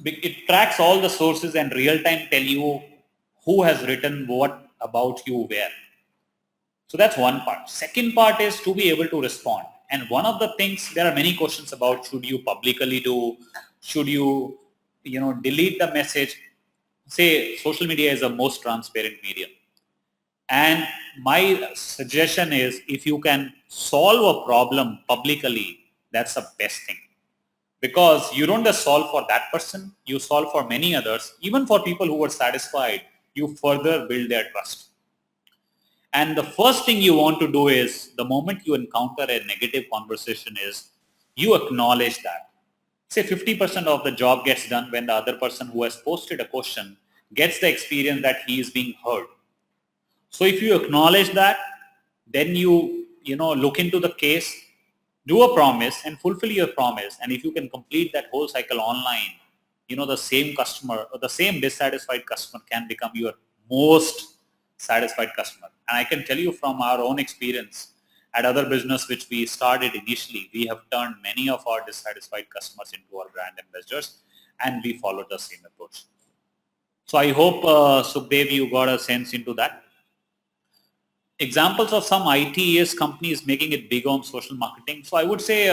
It tracks all the sources and real time tell you who has written what about you where. So that's one part. Second part is to be able to respond. And one of the things, there are many questions about should you publicly do, should you, delete the message. Say social media is the most transparent medium. And my suggestion is if you can solve a problem publicly, that's the best thing. Because you don't just solve for that person, you solve for many others. Even for people who are satisfied, you further build their trust. And the first thing you want to do is the moment you encounter a negative conversation is you acknowledge that. Say 50% of the job gets done when the other person who has posted a question gets the experience that he is being heard. So if you acknowledge that, then you look into the case, do a promise and fulfill your promise. And if you can complete that whole cycle online, the same customer or the same dissatisfied customer can become your most satisfied customer. And I can tell you from our own experience at other business which we started initially, we have turned many of our dissatisfied customers into our brand ambassadors, and we followed the same approach. So I hope, Sukhdev, you got a sense into that. Examples of some ITES companies making it big on social marketing. So I would say,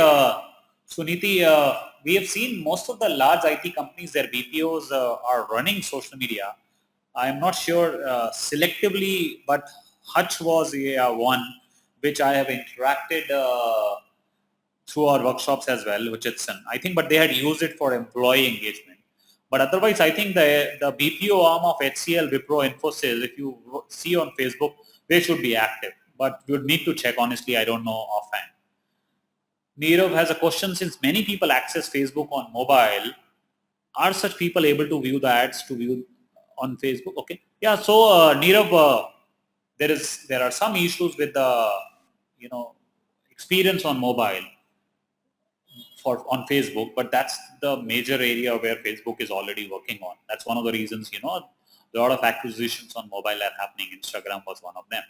Suniti, we have seen most of the large IT companies, their BPOs are running social media. I'm not sure selectively, but Hutch was one which I have interacted through our workshops as well, which is, I think, but they had used it for employee engagement. But otherwise, I think the BPO arm of HCL, Wipro, Infosys, if you see on Facebook, they should be active. But you would need to check, honestly, I don't know offhand. Nirav has a question, since many people access Facebook on mobile, are such people able to view the ads to view on Facebook? Okay. Yeah, so Nirav, there are some issues with the, experience on mobile on Facebook, but that's the major area where Facebook is already working on. That's one of the reasons, a lot of acquisitions on mobile are happening. Instagram was one of them.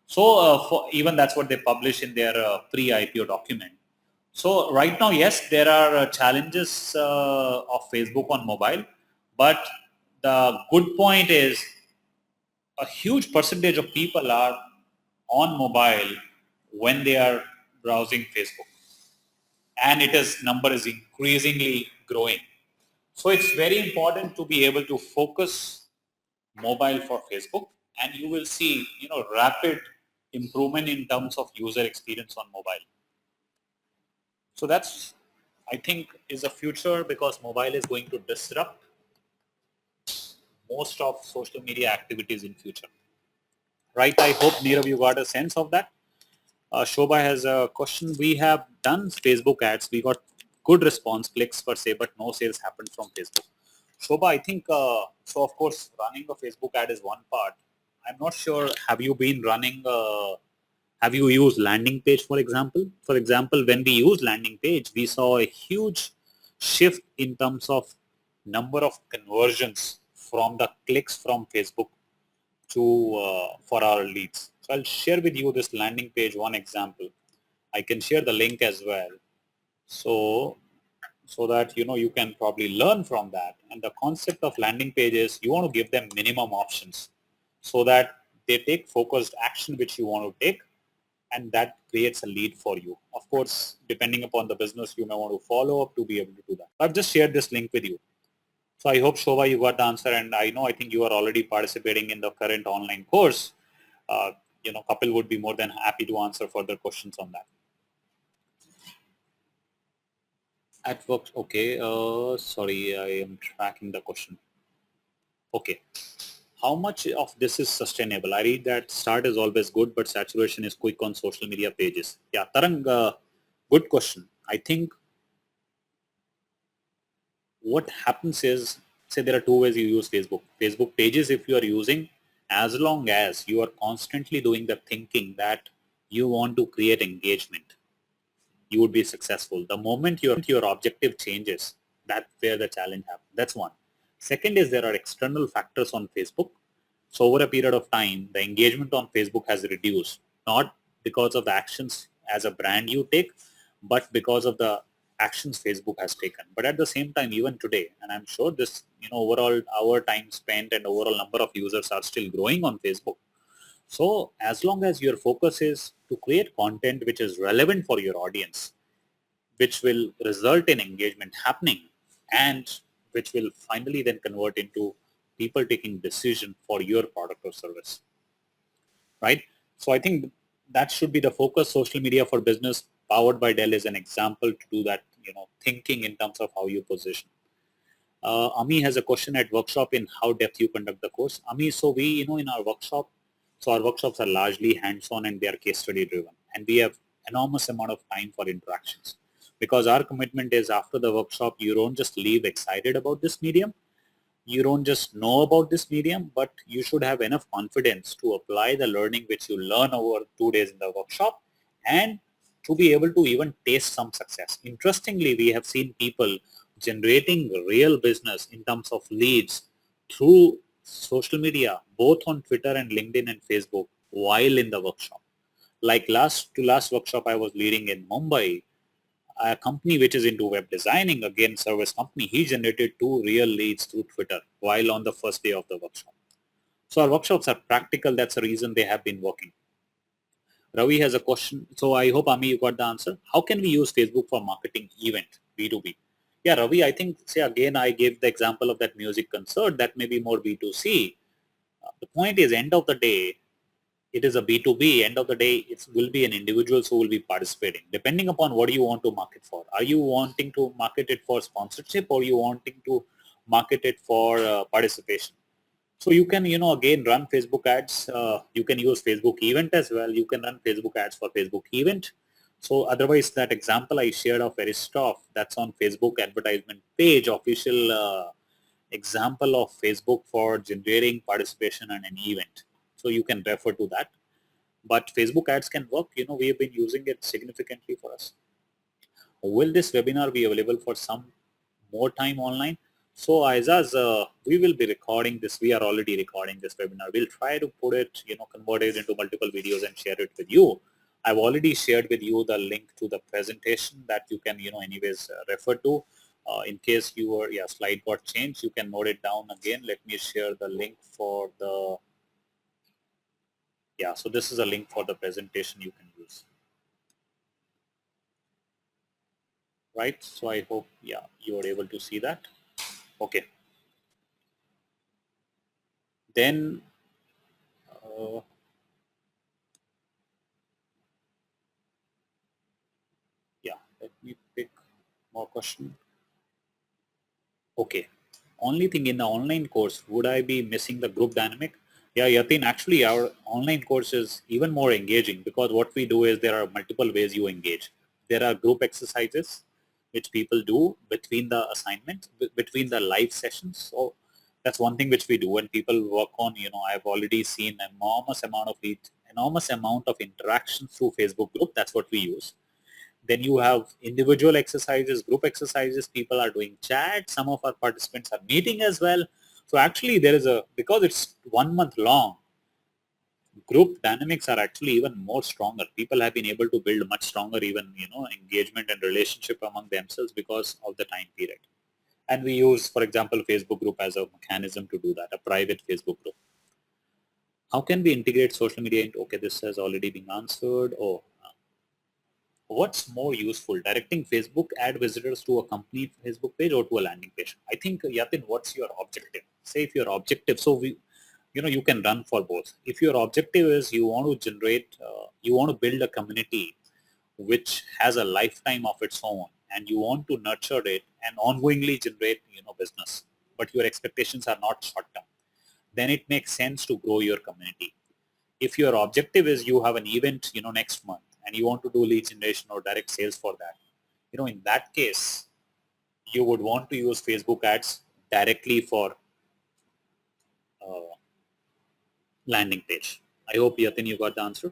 So even that's what they publish in their pre-IPO document. So right now, yes, there are challenges of Facebook on mobile, but the good point is a huge percentage of people are on mobile when they are browsing Facebook, and number is increasingly growing. So it's very important to be able to focus mobile for Facebook, and you will see, rapid improvement in terms of user experience on mobile. So that's, I think, is the future, because mobile is going to disrupt most of social media activities in future. Right? I hope, Nirav, you got a sense of that. Shobha has a question. We have done Facebook ads. We got good response, clicks per se, but no sales happened from Facebook. Shobha, I think, so of course, running a Facebook ad is one part. I'm not sure, have you been running, have you used landing page, for example? For example, when we use landing page, we saw a huge shift in terms of number of conversions from the clicks from Facebook to for our leads. So I'll share with you this landing page, one example. I can share the link as well. So that you can probably learn from that. And the concept of landing pages, you want to give them minimum options so that they take focused action which you want to take, and that creates a lead for you. Of course, depending upon the business, you may want to follow up to be able to do that. I've just shared this link with you. So I hope, Shobha, you got the answer, and I think you are already participating in the current online course. Uh, Kapil would be more than happy to answer further questions on that. At work, okay. Sorry, I am tracking the question. Okay. How much of this is sustainable? I read that start is always good, but saturation is quick on social media pages. Yeah, Tarang, good question. I think what happens is, say there are two ways you use Facebook. Facebook pages, if you are using, as long as you are constantly doing the thinking that you want to create engagement, you would be successful. The moment your objective changes, that's where the challenge happens. That's one. Second is there are external factors on Facebook. So over a period of time, the engagement on Facebook has reduced, not because of the actions as a brand you take, but because of the actions Facebook has taken. But at the same time, even today, and I'm sure this, overall our time spent and overall number of users are still growing on Facebook. So as long as your focus is to create content which is relevant for your audience, which will result in engagement happening, and which will finally then convert into people taking decision for your product or service, right? So I think that should be the focus. Social media for business powered by Dell is an example to do that, thinking in terms of how you position. Ami has a question at workshop in how depth you conduct the course. Ami, so we, in our workshop, so our workshops are largely hands-on and they are case study driven. And we have enormous amount of time for interactions. Because our commitment is after the workshop, you don't just leave excited about this medium. You don't just know about this medium, but you should have enough confidence to apply the learning which you learn over 2 days in the workshop and to be able to even taste some success. Interestingly, we have seen people generating real business in terms of leads through social media, both on Twitter and LinkedIn and Facebook while in the workshop. Like last workshop I was leading in Mumbai, a company which is into web designing, again service company, he generated 2 real leads through Twitter while on the first day of the workshop. So our workshops are practical. That's the reason they have been working. Ravi has a question. So I hope, Ami, you got the answer. How can we use Facebook for marketing event, B2B? Yeah, Ravi, I think, say again, I gave the example of that music concert. That may be more B2C. The point is, end of the day, it is a B2B. End of the day, it will be an individuals who will be participating, depending upon what you want to market for. Are you wanting to market it for sponsorship, or you wanting to market it for participation? So you can, again run Facebook ads. You can use Facebook event as well. You can run Facebook ads for Facebook event. So otherwise, that example I shared of Aristoff, that's on Facebook advertisement page, official example of Facebook for generating participation in an event. So you can refer to that. But Facebook ads can work. We have been using it significantly for us. Will this webinar be available for some more time online? So Aizaz, we will be recording this. We are already recording this webinar. We'll try to put it, convert it into multiple videos and share it with you. I've already shared with you the link to the presentation that you can, anyways refer to. In case your slide got changed, you can note it down again. Let me share the link for the, so this is a link for the presentation you can use. Right, so I hope, you are able to see that. Okay. Then, let me pick more question. Okay. Only thing in the online course, would I be missing the group dynamic? Yeah, Yatin, actually our online course is even more engaging because what we do is there are multiple ways you engage. There are group exercises which people do between the assignments, between the live sessions. So that's one thing which we do when people work on, I've already seen enormous amount of interaction through Facebook group. That's what we use. Then you have individual exercises, group exercises, people are doing chat, some of our participants are meeting as well. So actually there is because it's 1 month long, group dynamics are actually even more stronger. People have been able to build much stronger even, engagement and relationship among themselves because of the time period. And we use, for example, Facebook group as a mechanism to do that, a private Facebook group. How can we integrate social media into, okay, this has already been answered. What's more useful, directing Facebook ad visitors to a company Facebook page or to a landing page? I think, Yatin, what's your objective? Say if your objective, so you can run for both. If your objective is you want to generate, you want to build a community which has a lifetime of its own, and you want to nurture it and ongoingly generate, business, but your expectations are not short term, then it makes sense to grow your community. If your objective is you have an event, next month, and you want to do lead generation or direct sales for that, in that case, you would want to use Facebook ads directly for uh, landing page. I hope, Yatin, you got the answer.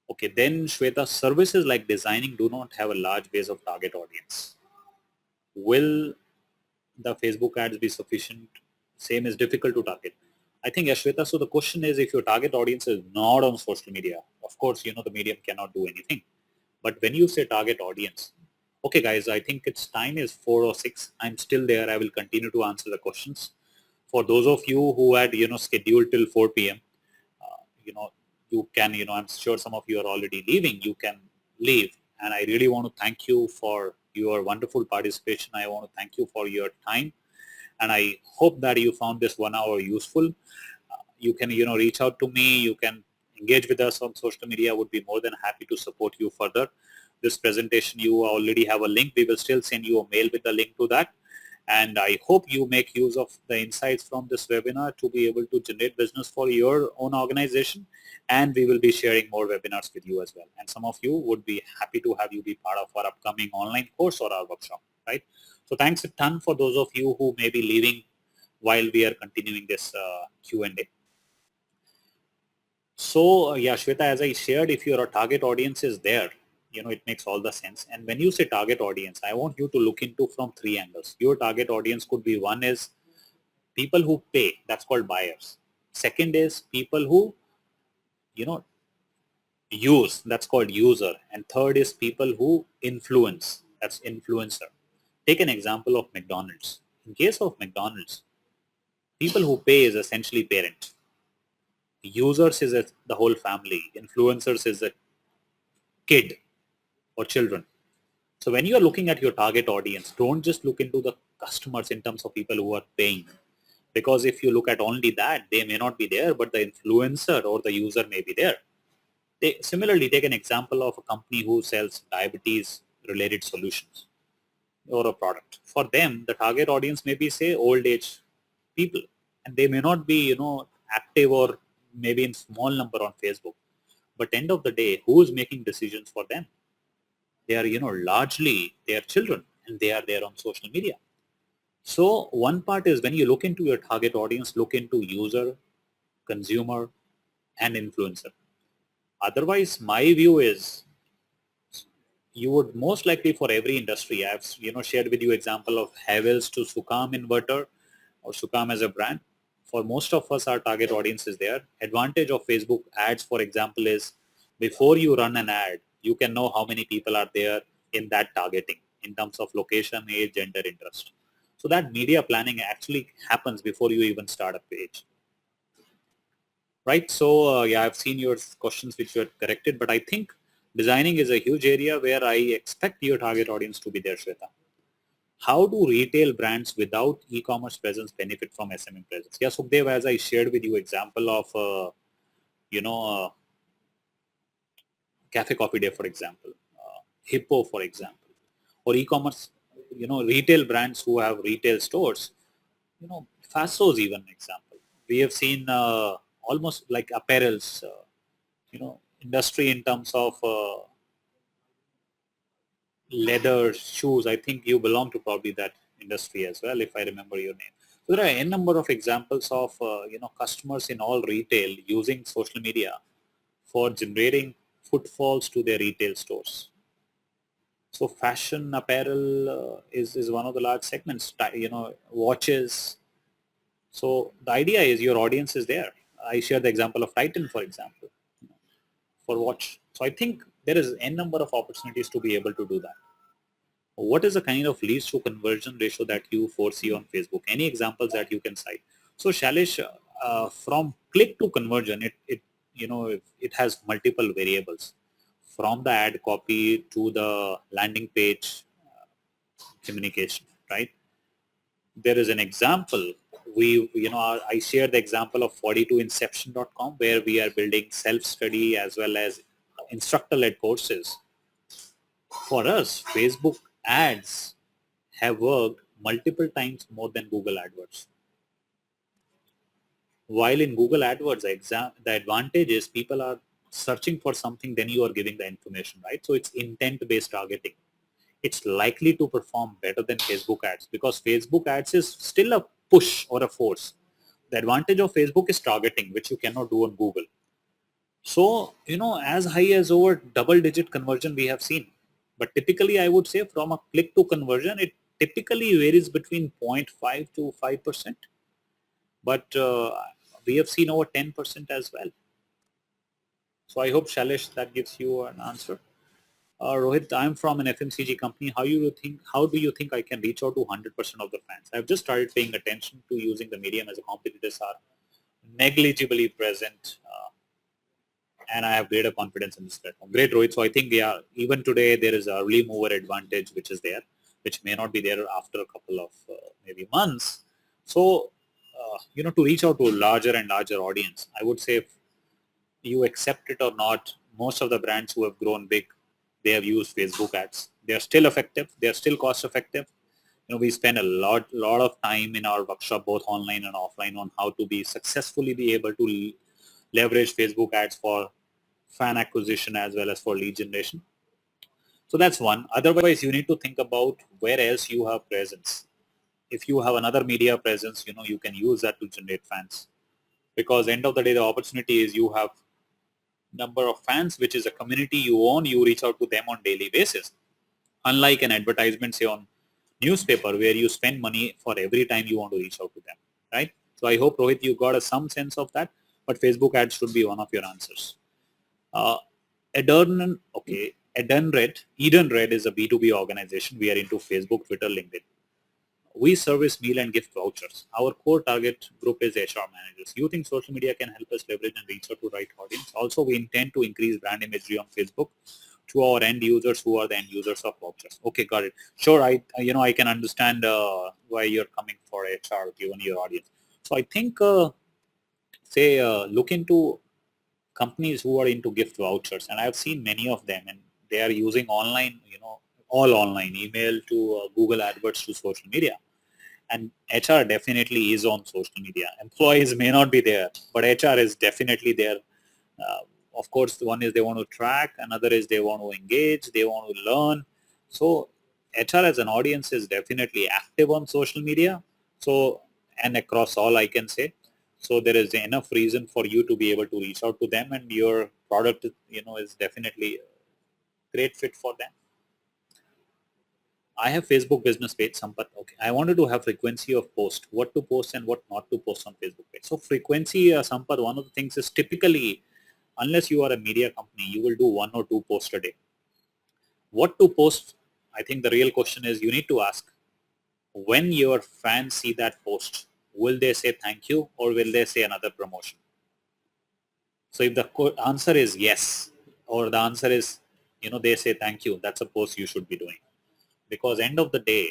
Okay, then Shweta, services like designing do not have a large base of target audience. Will the Facebook ads be sufficient? Same is difficult to target. I think, Ashweta, so the question is, if your target audience is not on social media, of course, the medium cannot do anything. But when you say target audience, okay, guys, I think its time is 4:06. I'm still there. I will continue to answer the questions. For those of you who had, scheduled till 4 p.m., uh, you know, you can, I'm sure some of you are already leaving. You can leave. And I really want to thank you for your wonderful participation. I want to thank you for your time. And I hope that you found this 1 hour useful. You can, reach out to me. You can engage with us on social media. I would be more than happy to support you further. This presentation, you already have a link. We will still send you a mail with a link to that. And I hope you make use of the insights from this webinar to be able to generate business for your own organization. And we will be sharing more webinars with you as well. And some of you would be happy to have you be part of our upcoming online course or our workshop, right? So thanks a ton for those of you who may be leaving while we are continuing this Q&A. So yeah, Shweta, as I shared, if your target audience is there, it makes all the sense. And when you say target audience, I want you to look into from three angles. Your target audience could be, one is people who pay, that's called buyers. Second is people who, use, that's called user. And third is people who influence, that's influencer. Take an example of McDonald's. In case of McDonald's, people who pay is essentially parent. Users is the whole family. Influencers is a kid or children. So when you are looking at your target audience, don't just look into the customers in terms of people who are paying. Because if you look at only that, they may not be there, but the influencer or the user may be there. Similarly, take an example of a company who sells diabetes related solutions or a product. For them, the target audience may be, say, old age people. And they may not be, active or maybe in small number on Facebook. But end of the day, who is making decisions for them? They are, largely their children, and they are there on social media. So one part is when you look into your target audience, look into user, consumer, and influencer. Otherwise, my view is you would most likely, for every industry, I've shared with you example of Havells to Sukam inverter or Sukam as a brand. For most of us, our target audience is there. Advantage of Facebook ads, for example, is before you run an ad, you can know how many people are there in that targeting in terms of location, age, gender, interest. So that media planning actually happens before you even start a page. Right. So yeah, I've seen your questions which were corrected, but I think designing is a huge area where I expect your target audience to be there, Shweta. How do retail brands without e-commerce presence benefit from SMM presence? Yeah, Sukhdev, as I shared with you example of, Cafe Coffee Day, for example, Hippo, for example, or e-commerce, retail brands who have retail stores, Faso is even an example. We have seen almost like apparels, industry in terms of leather, shoes. I think you belong to probably that industry as well, if I remember your name. So there are a number of examples of, customers in all retail using social media for generating footfalls to their retail stores. So fashion apparel is one of the large segments, watches. So the idea is your audience is there. I share the example of Titan, for example, for watch. So I think there is n number of opportunities to be able to do that. What is the kind of leads to conversion ratio that you foresee on Facebook? Any examples that you can cite? So Shalish, from click to conversion, it has multiple variables, from the ad copy to the landing page communication, right? There is an example. I share the example of 42inception.com, where we are building self-study as well as instructor-led courses. For us, Facebook ads have worked multiple times more than Google AdWords. While in Google AdWords, the advantage is people are searching for something, then you are giving the information, right? So it's intent-based targeting. It's likely to perform better than Facebook ads, because Facebook ads is still a push or a force. The advantage of Facebook is targeting, which you cannot do on Google. So, as high as over double digit conversion we have seen. But typically, I would say from a click to conversion, it typically varies between 0.5 to 5%. But we have seen over 10% as well. So I hope, Shailesh, that gives you an answer. Rohit, I'm from an FMCG company. How do you think I can reach out to 100% of the fans? I've just started paying attention to using the medium, as a competitors are negligibly present, and I have greater confidence in this platform. Great, Rohit. So I think, yeah, even today there is a early mover advantage which is there, which may not be there after a couple of maybe months. So, to reach out to a larger and larger audience, I would say, if you accept it or not, most of the brands who have grown big, they have used Facebook ads. They are still effective. They are still cost effective. We spend a lot of time in our workshop, both online and offline, on how to be successfully be able to leverage Facebook ads for fan acquisition as well as for lead generation. So that's one. Otherwise, you need to think about where else you have presence. If you have another media presence, you can use that to generate fans. Because end of the day, the opportunity is you have number of fans, which is a community you own, you reach out to them on daily basis. Unlike an advertisement, say on newspaper, where you spend money for every time you want to reach out to them, right? So I hope, Rohit, you got some sense of that, but Facebook ads should be one of your answers. Uh, Edenred is a B2B organization. We are into Facebook, Twitter, LinkedIn. We service meal and gift vouchers. Our core target group is HR managers. You think social media can help us leverage and reach out to right audience? Also, we intend to increase brand imagery on Facebook to our end users who are the end users of vouchers. Okay, got it. Sure, I can understand why you're coming for HR given your audience. So I think, look into companies who are into gift vouchers, and I've seen many of them, and they are using online, all online, email to Google AdWords to social media. And HR definitely is on social media. Employees may not be there, but HR is definitely there. Uh, of course, one is they want to track, another is they want to engage, they want to learn. So HR as an audience is definitely active on social media. So, and across all, I can say. So there is enough reason for you to be able to reach out to them, and your product, is definitely a great fit for them. I have Facebook business page, Sampath. Okay. I wanted to have frequency of post, what to post and what not to post on Facebook page. So frequency, Sampath, one of the things is typically, unless you are a media company, you will do 1 or 2 posts a day. What to post? I think the real question is, you need to ask, when your fans see that post, will they say thank you or will they say another promotion? So if the answer is yes, or the answer is, they say thank you, that's a post you should be doing. Because end of the day,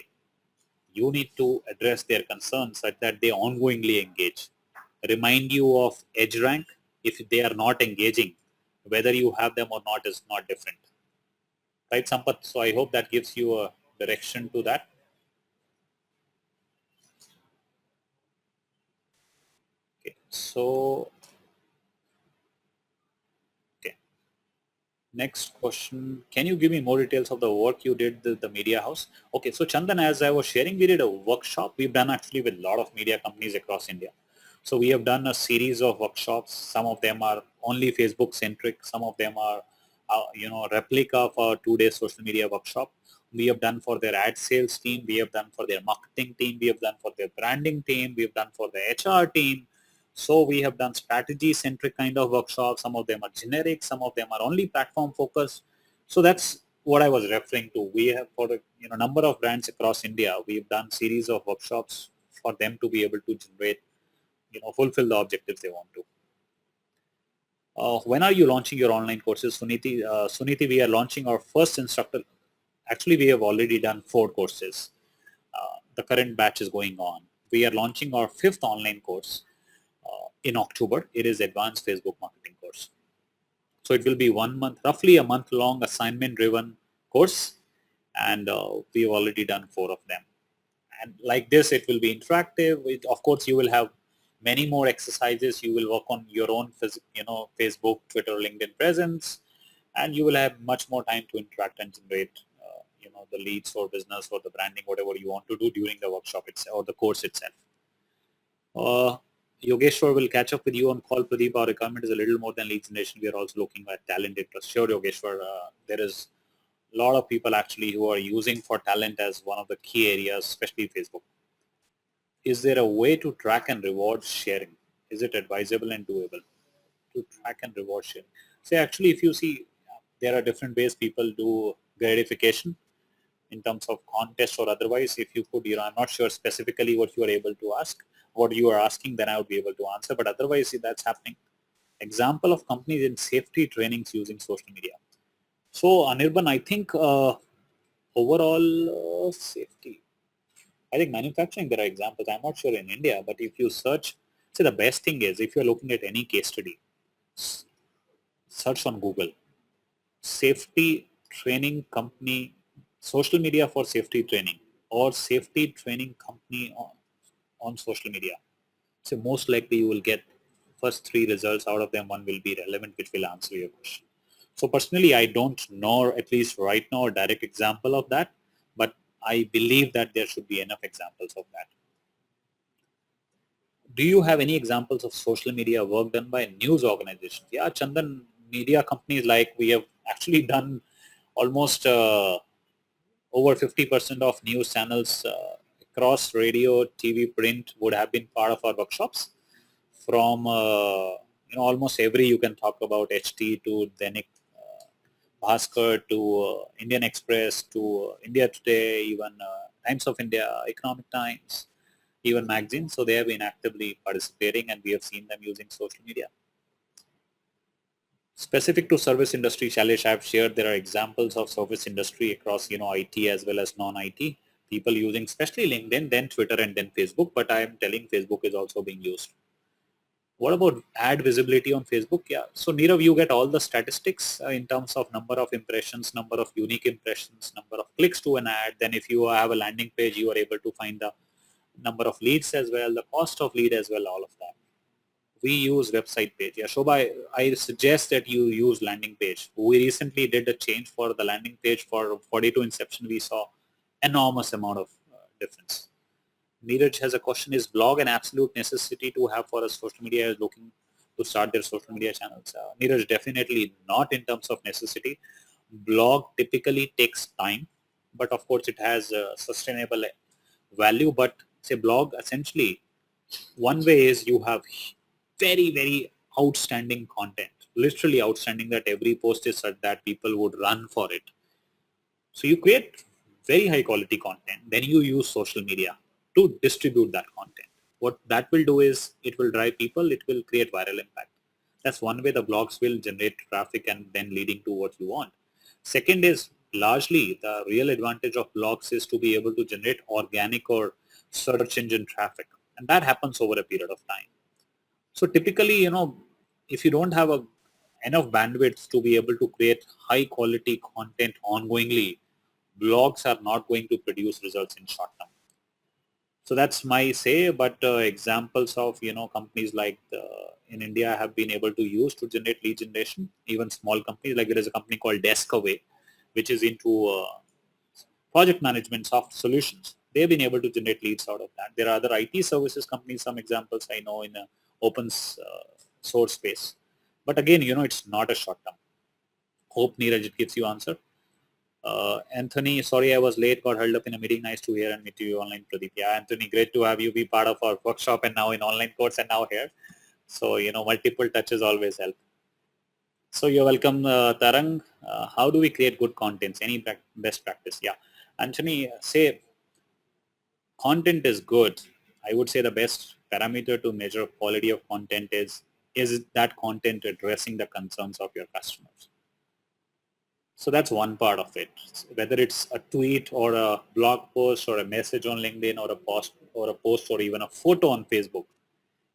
you need to address their concerns such that they ongoingly engage. Remind you of edge rank. If they are not engaging, whether you have them or not is not different. Right, Sampath? So I hope that gives you a direction to that. Okay. So, okay. Next question. Can you give me more details of the work you did the media house? Okay. So Chandan, as I was sharing, we did a workshop. We've done actually with a lot of media companies across India. So we have done a series of workshops. Some of them are only Facebook centric. Some of them are, replica of our 2-day social media workshop. We have done for their ad sales team. We have done for their marketing team. We have done for their branding team. We have done for the HR team. So we have done strategy-centric kind of workshops. Some of them are generic. Some of them are only platform-focused. So that's what I was referring to. We have for a number of brands across India, we've done series of workshops for them to be able to generate, fulfill the objectives they want to. When are you launching your online courses, Suniti? Suniti, we are launching our first instructor. Actually, we have already done 4 courses. The current batch is going on. We are launching our 5th online course in October. It is advanced Facebook marketing course. So it will be 1 month, roughly a month long assignment driven course. And we have already done 4 of them. And like this, it will be interactive. Of course, you will have many more exercises. You will work on your own, Facebook, Twitter, LinkedIn presence, and you will have much more time to interact and generate, the leads for business or the branding, whatever you want to do during the workshop itself or the course itself. Yogeshwar will catch up with you on call. Pradeep, our requirement is a little more than lead generation. We are also looking at talent interest. Sure, Yogeshwar, there is a lot of people actually who are using for talent as one of the key areas, especially Facebook. Is there a way to track and reward sharing? Is it advisable and doable to track and reward sharing? So actually, if you see, there are different ways people do gratification in terms of contest or otherwise. If you could, I'm not sure specifically what you are able to ask, what you are asking, then I would be able to answer. But otherwise, if that's happening. Example of companies in safety trainings using social media. So Anirban, I think overall safety. I think manufacturing, there are examples. I'm not sure in India, but if you search, see the best thing is if you're looking at any case study, search on Google, safety training company, social media for safety training or safety training company on social media. So most likely you will get first 3 results. Out of them, one will be relevant, which will answer your question. So personally, I don't know, at least right now, a direct example of that, but I believe that there should be enough examples of that. Do you have any examples of social media work done by news organizations? Yeah, Chandan, media companies, like we have actually done almost over 50% of news channels across radio, TV, print would have been part of our workshops. From almost every, you can talk about HT to Dainik Bhaskar to Indian Express to India Today, even Times of India, Economic Times, even magazines. So they have been actively participating and we have seen them using social media. Specific to service industry, Shailesh, I have shared there are examples of service industry across, IT as well as non-IT. People using especially LinkedIn, then Twitter and then Facebook, but I am telling Facebook is also being used. What about ad visibility on Facebook? Yeah. So Nirav, you get all the statistics in terms of number of impressions, number of unique impressions, number of clicks to an ad. Then if you have a landing page, you are able to find the number of leads as well, the cost of lead as well, all of that. We use website page. Yeah, Shobha, I suggest that you use landing page. We recently did a change for the landing page for 42 inception. We saw enormous amount of difference. Neeraj has a question, is blog an absolute necessity to have for a social media is looking to start their social media channels? Neeraj, definitely not in terms of necessity. Blog typically takes time, but of course it has sustainable value. But say blog, essentially, one way is you have very, very outstanding content, literally outstanding, that every post is such that people would run for it. So you create very high quality content, then you use social media to distribute that content. What that will do is it will drive people, it will create viral impact. That's one way the blogs will generate traffic and then leading to what you want. Second is largely the real advantage of blogs is to be able to generate organic or search engine traffic. And that happens over a period of time. So typically, if you don't have enough bandwidth to be able to create high quality content ongoingly, blogs are not going to produce results in short term. So that's my say, but examples of, companies like in India have been able to use to generate lead generation, even small companies, like there is a company called Deskaway, which is into project management soft solutions. They've been able to generate leads out of that. There are other IT services companies, some examples I know in open source space. But again, it's not a short term. Hope, Neeraj, it gives you answer. Anthony, sorry I was late, got held up in a meeting. Nice to hear and meet you online, Pradeep. Yeah, Anthony, great to have you be part of our workshop and now in online course and now here. So, multiple touches always help. So you're welcome, Tarang. How do we create good contents? Any best practice? Yeah. Anthony, say content is good. I would say the best parameter to measure quality of content is that content addressing the concerns of your customers. So that's one part of it. Whether it's a tweet or a blog post or a message on LinkedIn or a post or even a photo on Facebook,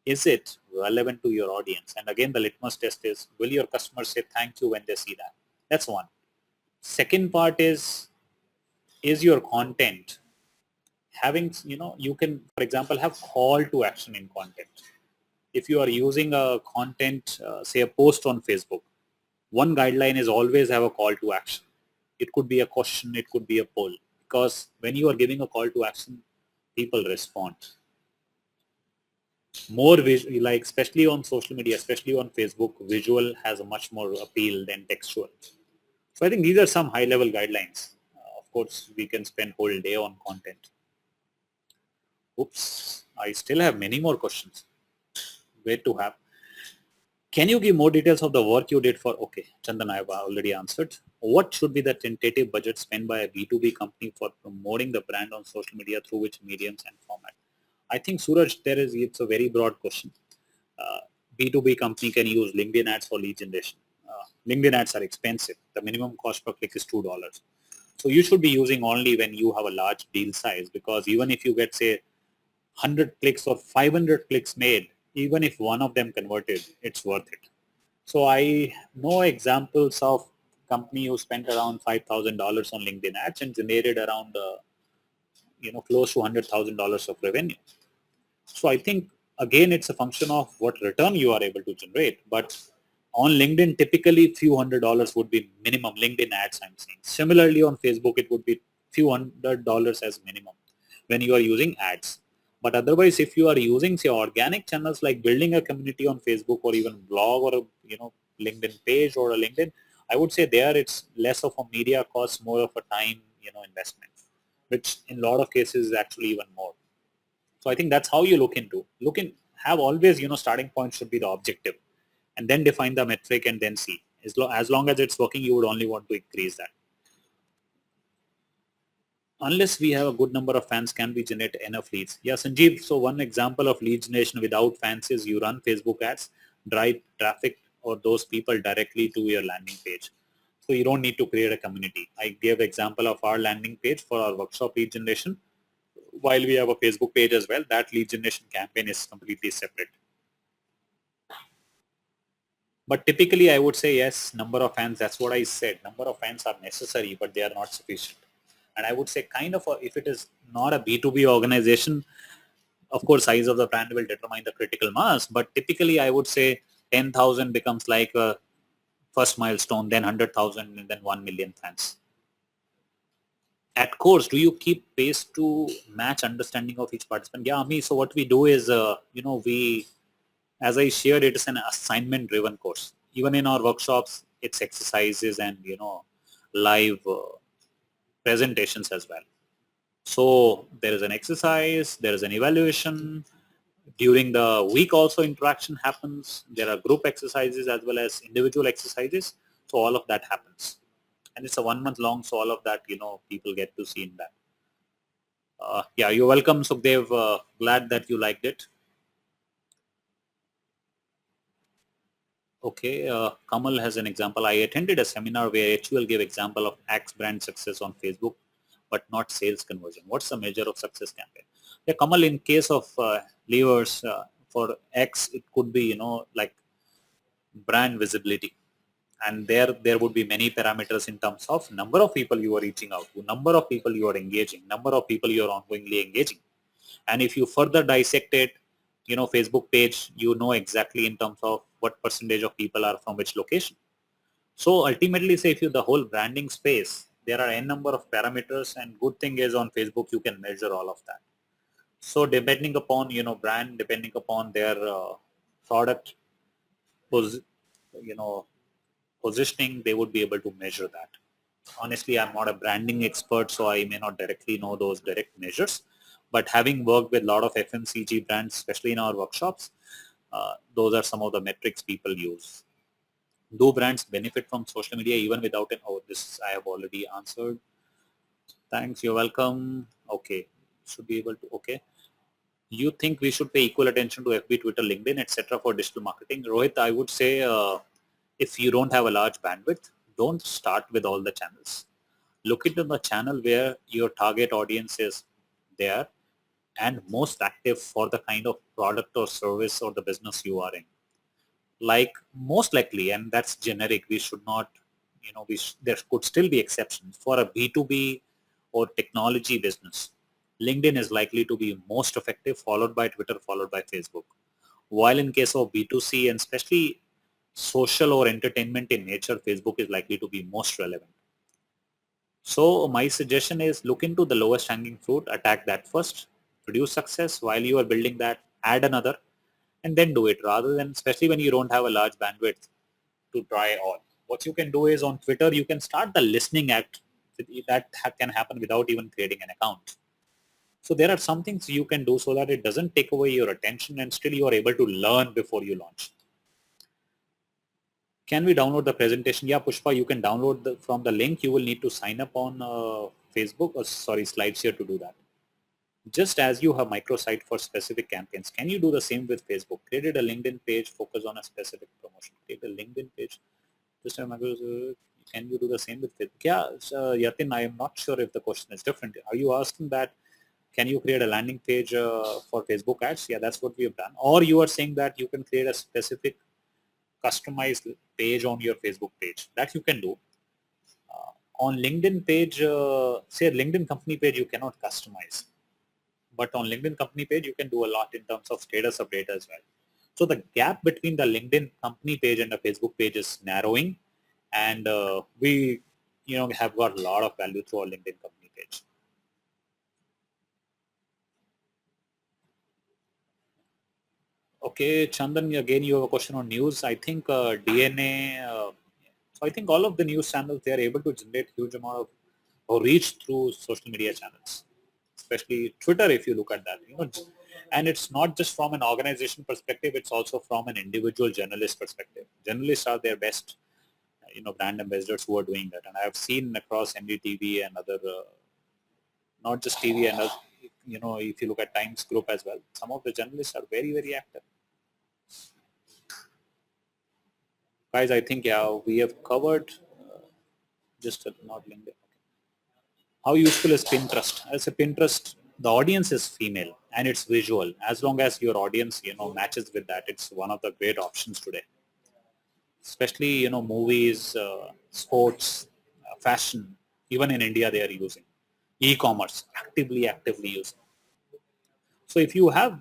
is it relevant to your audience? And again, the litmus test is, will your customers say thank you when they see that? That's one. Second part is your content having, you can, for example, have call to action in content. If you are using a content, say a post on Facebook, one guideline is always have a call to action. It could be a question, it could be a poll, because when you are giving a call to action, people respond. More visual, like especially on social media, especially on Facebook, visual has a much more appeal than textual. So I think these are some high level guidelines. Of course, we can spend whole day on content. Oops, I still have many more questions. Where to have? Can you give more details of the work you did for, okay, Chandan, I have already answered. What should be the tentative budget spent by a B2B company for promoting the brand on social media through which mediums and format? I think, Suraj, it's a very broad question. Uh, B2B company can use LinkedIn ads for lead generation. LinkedIn ads are expensive. The minimum cost per click is $2. So you should be using only when you have a large deal size, because even if you get, say, 100 clicks or 500 clicks made, even if one of them converted, it's worth it. So I know examples of company who spent around $5,000 on LinkedIn ads and generated around close to $100,000 of revenue. So I think again it's a function of what return you are able to generate. But on LinkedIn, typically few $100s would be minimum LinkedIn ads I'm seeing. Similarly on Facebook, it would be few $100 as minimum when you are using ads. But otherwise, if you are using say organic channels like building a community on Facebook or even blog or a LinkedIn page or a LinkedIn, I would say there it's less of a media cost, more of a time investment, which in a lot of cases is actually even more. So I think that's how you have always, starting point should be the objective, and then define the metric and then see. As long as it's working, you would only want to increase that. Unless we have a good number of fans, can we generate enough leads? Yeah, Sanjeev. So one example of lead generation without fans is you run Facebook ads, drive traffic or those people directly to your landing page. So you don't need to create a community. I gave example of our landing page for our workshop lead generation. While we have a Facebook page as well, that lead generation campaign is completely separate. But typically I would say yes, number of fans, that's what I said. Number of fans are necessary, but they are not sufficient. And I would say if it is not a B2B organization, of course, size of the brand will determine the critical mass. But typically I would say 10,000 becomes like a first milestone, then 100,000 and then 1 million fans. At course, do you keep pace to match understanding of each participant? Yeah, me. So what we do is, as I shared, it is an assignment driven course. Even in our workshops, it's exercises and, live presentations as well. So there is an exercise, there is an evaluation. During the week also interaction happens. There are group exercises as well as individual exercises. So all of that happens. And it's a 1 month long, so all of that, people get to see in that. Yeah, you're welcome, Sukhdev. Glad that you liked it. Okay, Kamal has an example. I attended a seminar where HUL gave example of X brand success on Facebook, but not sales conversion. What's the measure of success campaign? Yeah, Kamal, in case of levers for X, it could be, like brand visibility. And there would be many parameters in terms of number of people you are reaching out to, number of people you are engaging, number of people you are ongoingly engaging. And if you further dissect it, Facebook page, you know exactly in terms of what percentage of people are from which location. So ultimately, say if you the whole branding space, there are n number of parameters, and good thing is on Facebook you can measure all of that. So depending upon brand, depending upon their product pos- you know positioning, they would be able to measure that. Honestly, I'm not a branding expert, so I may not directly know those direct measures. But having worked with a lot of FMCG brands, especially in our workshops, Those are some of the metrics people use. Do brands benefit from social media even without an, oh, this I have already answered. Thanks, you're welcome. Okay, should be able to, okay. You think we should pay equal attention to FB, Twitter, LinkedIn, etc. for digital marketing? Rohit, I would say if you don't have a large bandwidth, don't start with all the channels. Look into the channel where your target audience is there and most active for the kind of product or service or the business you are in. Like most likely, and that's generic, we should not, there could still be exceptions. For a B2B or technology business, LinkedIn is likely to be most effective, followed by Twitter, followed by Facebook. While in case of B2C and especially social or entertainment in nature, Facebook is likely to be most relevant. So my suggestion is look into the lowest hanging fruit, attack that first, produce success. While you are building that, add another, and then do it, rather than, especially when you don't have a large bandwidth, to try all. What you can do is on Twitter, you can start the listening act. That can happen without even creating an account. So there are some things you can do so that it doesn't take away your attention and still you are able to learn before you launch. Can we download the presentation? Yeah, Pushpa, you can download from the link. You will need to sign up on Facebook, or sorry, SlideShare to do that. Just as you have microsite for specific campaigns, can you do the same with Facebook? Created a LinkedIn page, focus on a specific promotion. Create a LinkedIn page. Just a can you do the same with Facebook? Yeah, Yatin, I am not sure if the question is different. Are you asking that, can you create a landing page for Facebook ads? Yeah, that's what we have done. Or you are saying that you can create a specific customized page on your Facebook page. That you can do. On LinkedIn page, say LinkedIn company page, you cannot customize. But on LinkedIn company page, you can do a lot in terms of status update as well. So the gap between the LinkedIn company page and the Facebook page is narrowing, and we, have got a lot of value through our LinkedIn company page. Okay, Chandan, again, you have a question on news. I think DNA. So I think all of the news channels, they are able to generate huge amount of or reach through social media channels, especially Twitter. If you look at that, and it's not just from an organization perspective; it's also from an individual journalist perspective. Journalists are their best, brand ambassadors who are doing that, and I have seen across NDTV and other, not just TV and other, if you look at Times Group as well, some of the journalists are very, very active. Guys, I think, yeah, we have covered just not LinkedIn. How useful is Pinterest? As a Pinterest, the audience is female and it's visual. As long as your audience, matches with that, it's one of the great options today. Especially, movies, sports, fashion, even in India, they are using e-commerce, actively using. So if you have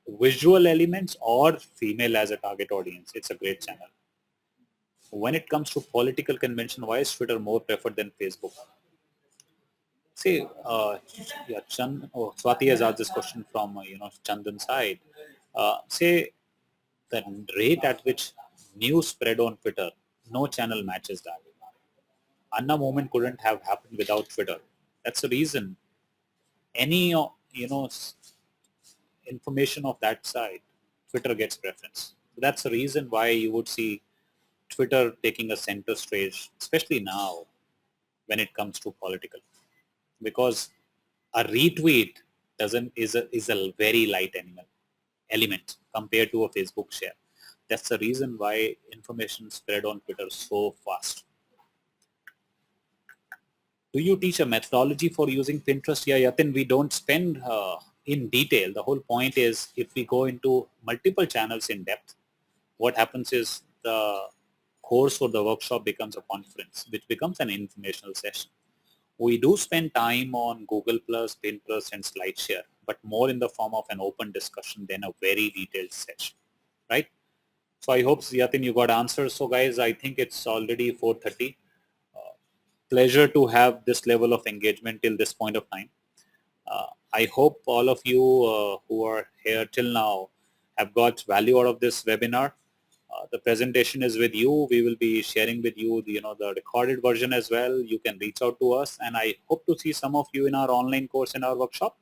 visual elements or female as a target audience, it's a great channel. When it comes to political convention, why is Twitter more preferred than Facebook? See, yeah, Swati has asked this question from, Chandan's side. Say the rate at which news spread on Twitter, no channel matches that. Anna moment couldn't have happened without Twitter. That's the reason any, information of that side, Twitter gets preference. That's the reason why you would see Twitter taking a center stage, especially now when it comes to political, because a retweet is a very light element compared to a Facebook share. That's the reason why information spread on Twitter so fast. Do you teach a methodology for using Pinterest? Yeah, Yatin, we don't spend in detail. The whole point is if we go into multiple channels in depth, what happens is the course or the workshop becomes a conference, which becomes an informational session. We do spend time on Google Plus, Pinterest, and SlideShare, but more in the form of an open discussion than a very detailed session, right? So I hope, Yatin, you got answers. So guys, I think it's already 4:30. Pleasure to have this level of engagement till this point of time. I hope all of you who are here till now have got value out of this webinar. The presentation is with you. We will be sharing with you the recorded version as well. You can reach out to us, and I hope to see some of you in our online course in our workshop.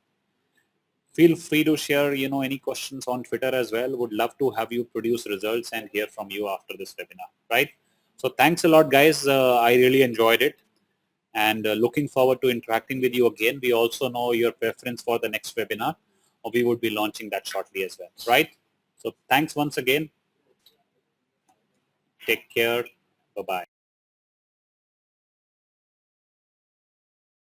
Feel free to share, any questions on Twitter as well. Would love to have you produce results and hear from you after this webinar, right? So thanks a lot, guys. I really enjoyed it, and looking forward to interacting with you again. We also know your preference for the next webinar, or we would be launching that shortly as well, right? So thanks once again. Take care. Bye-bye.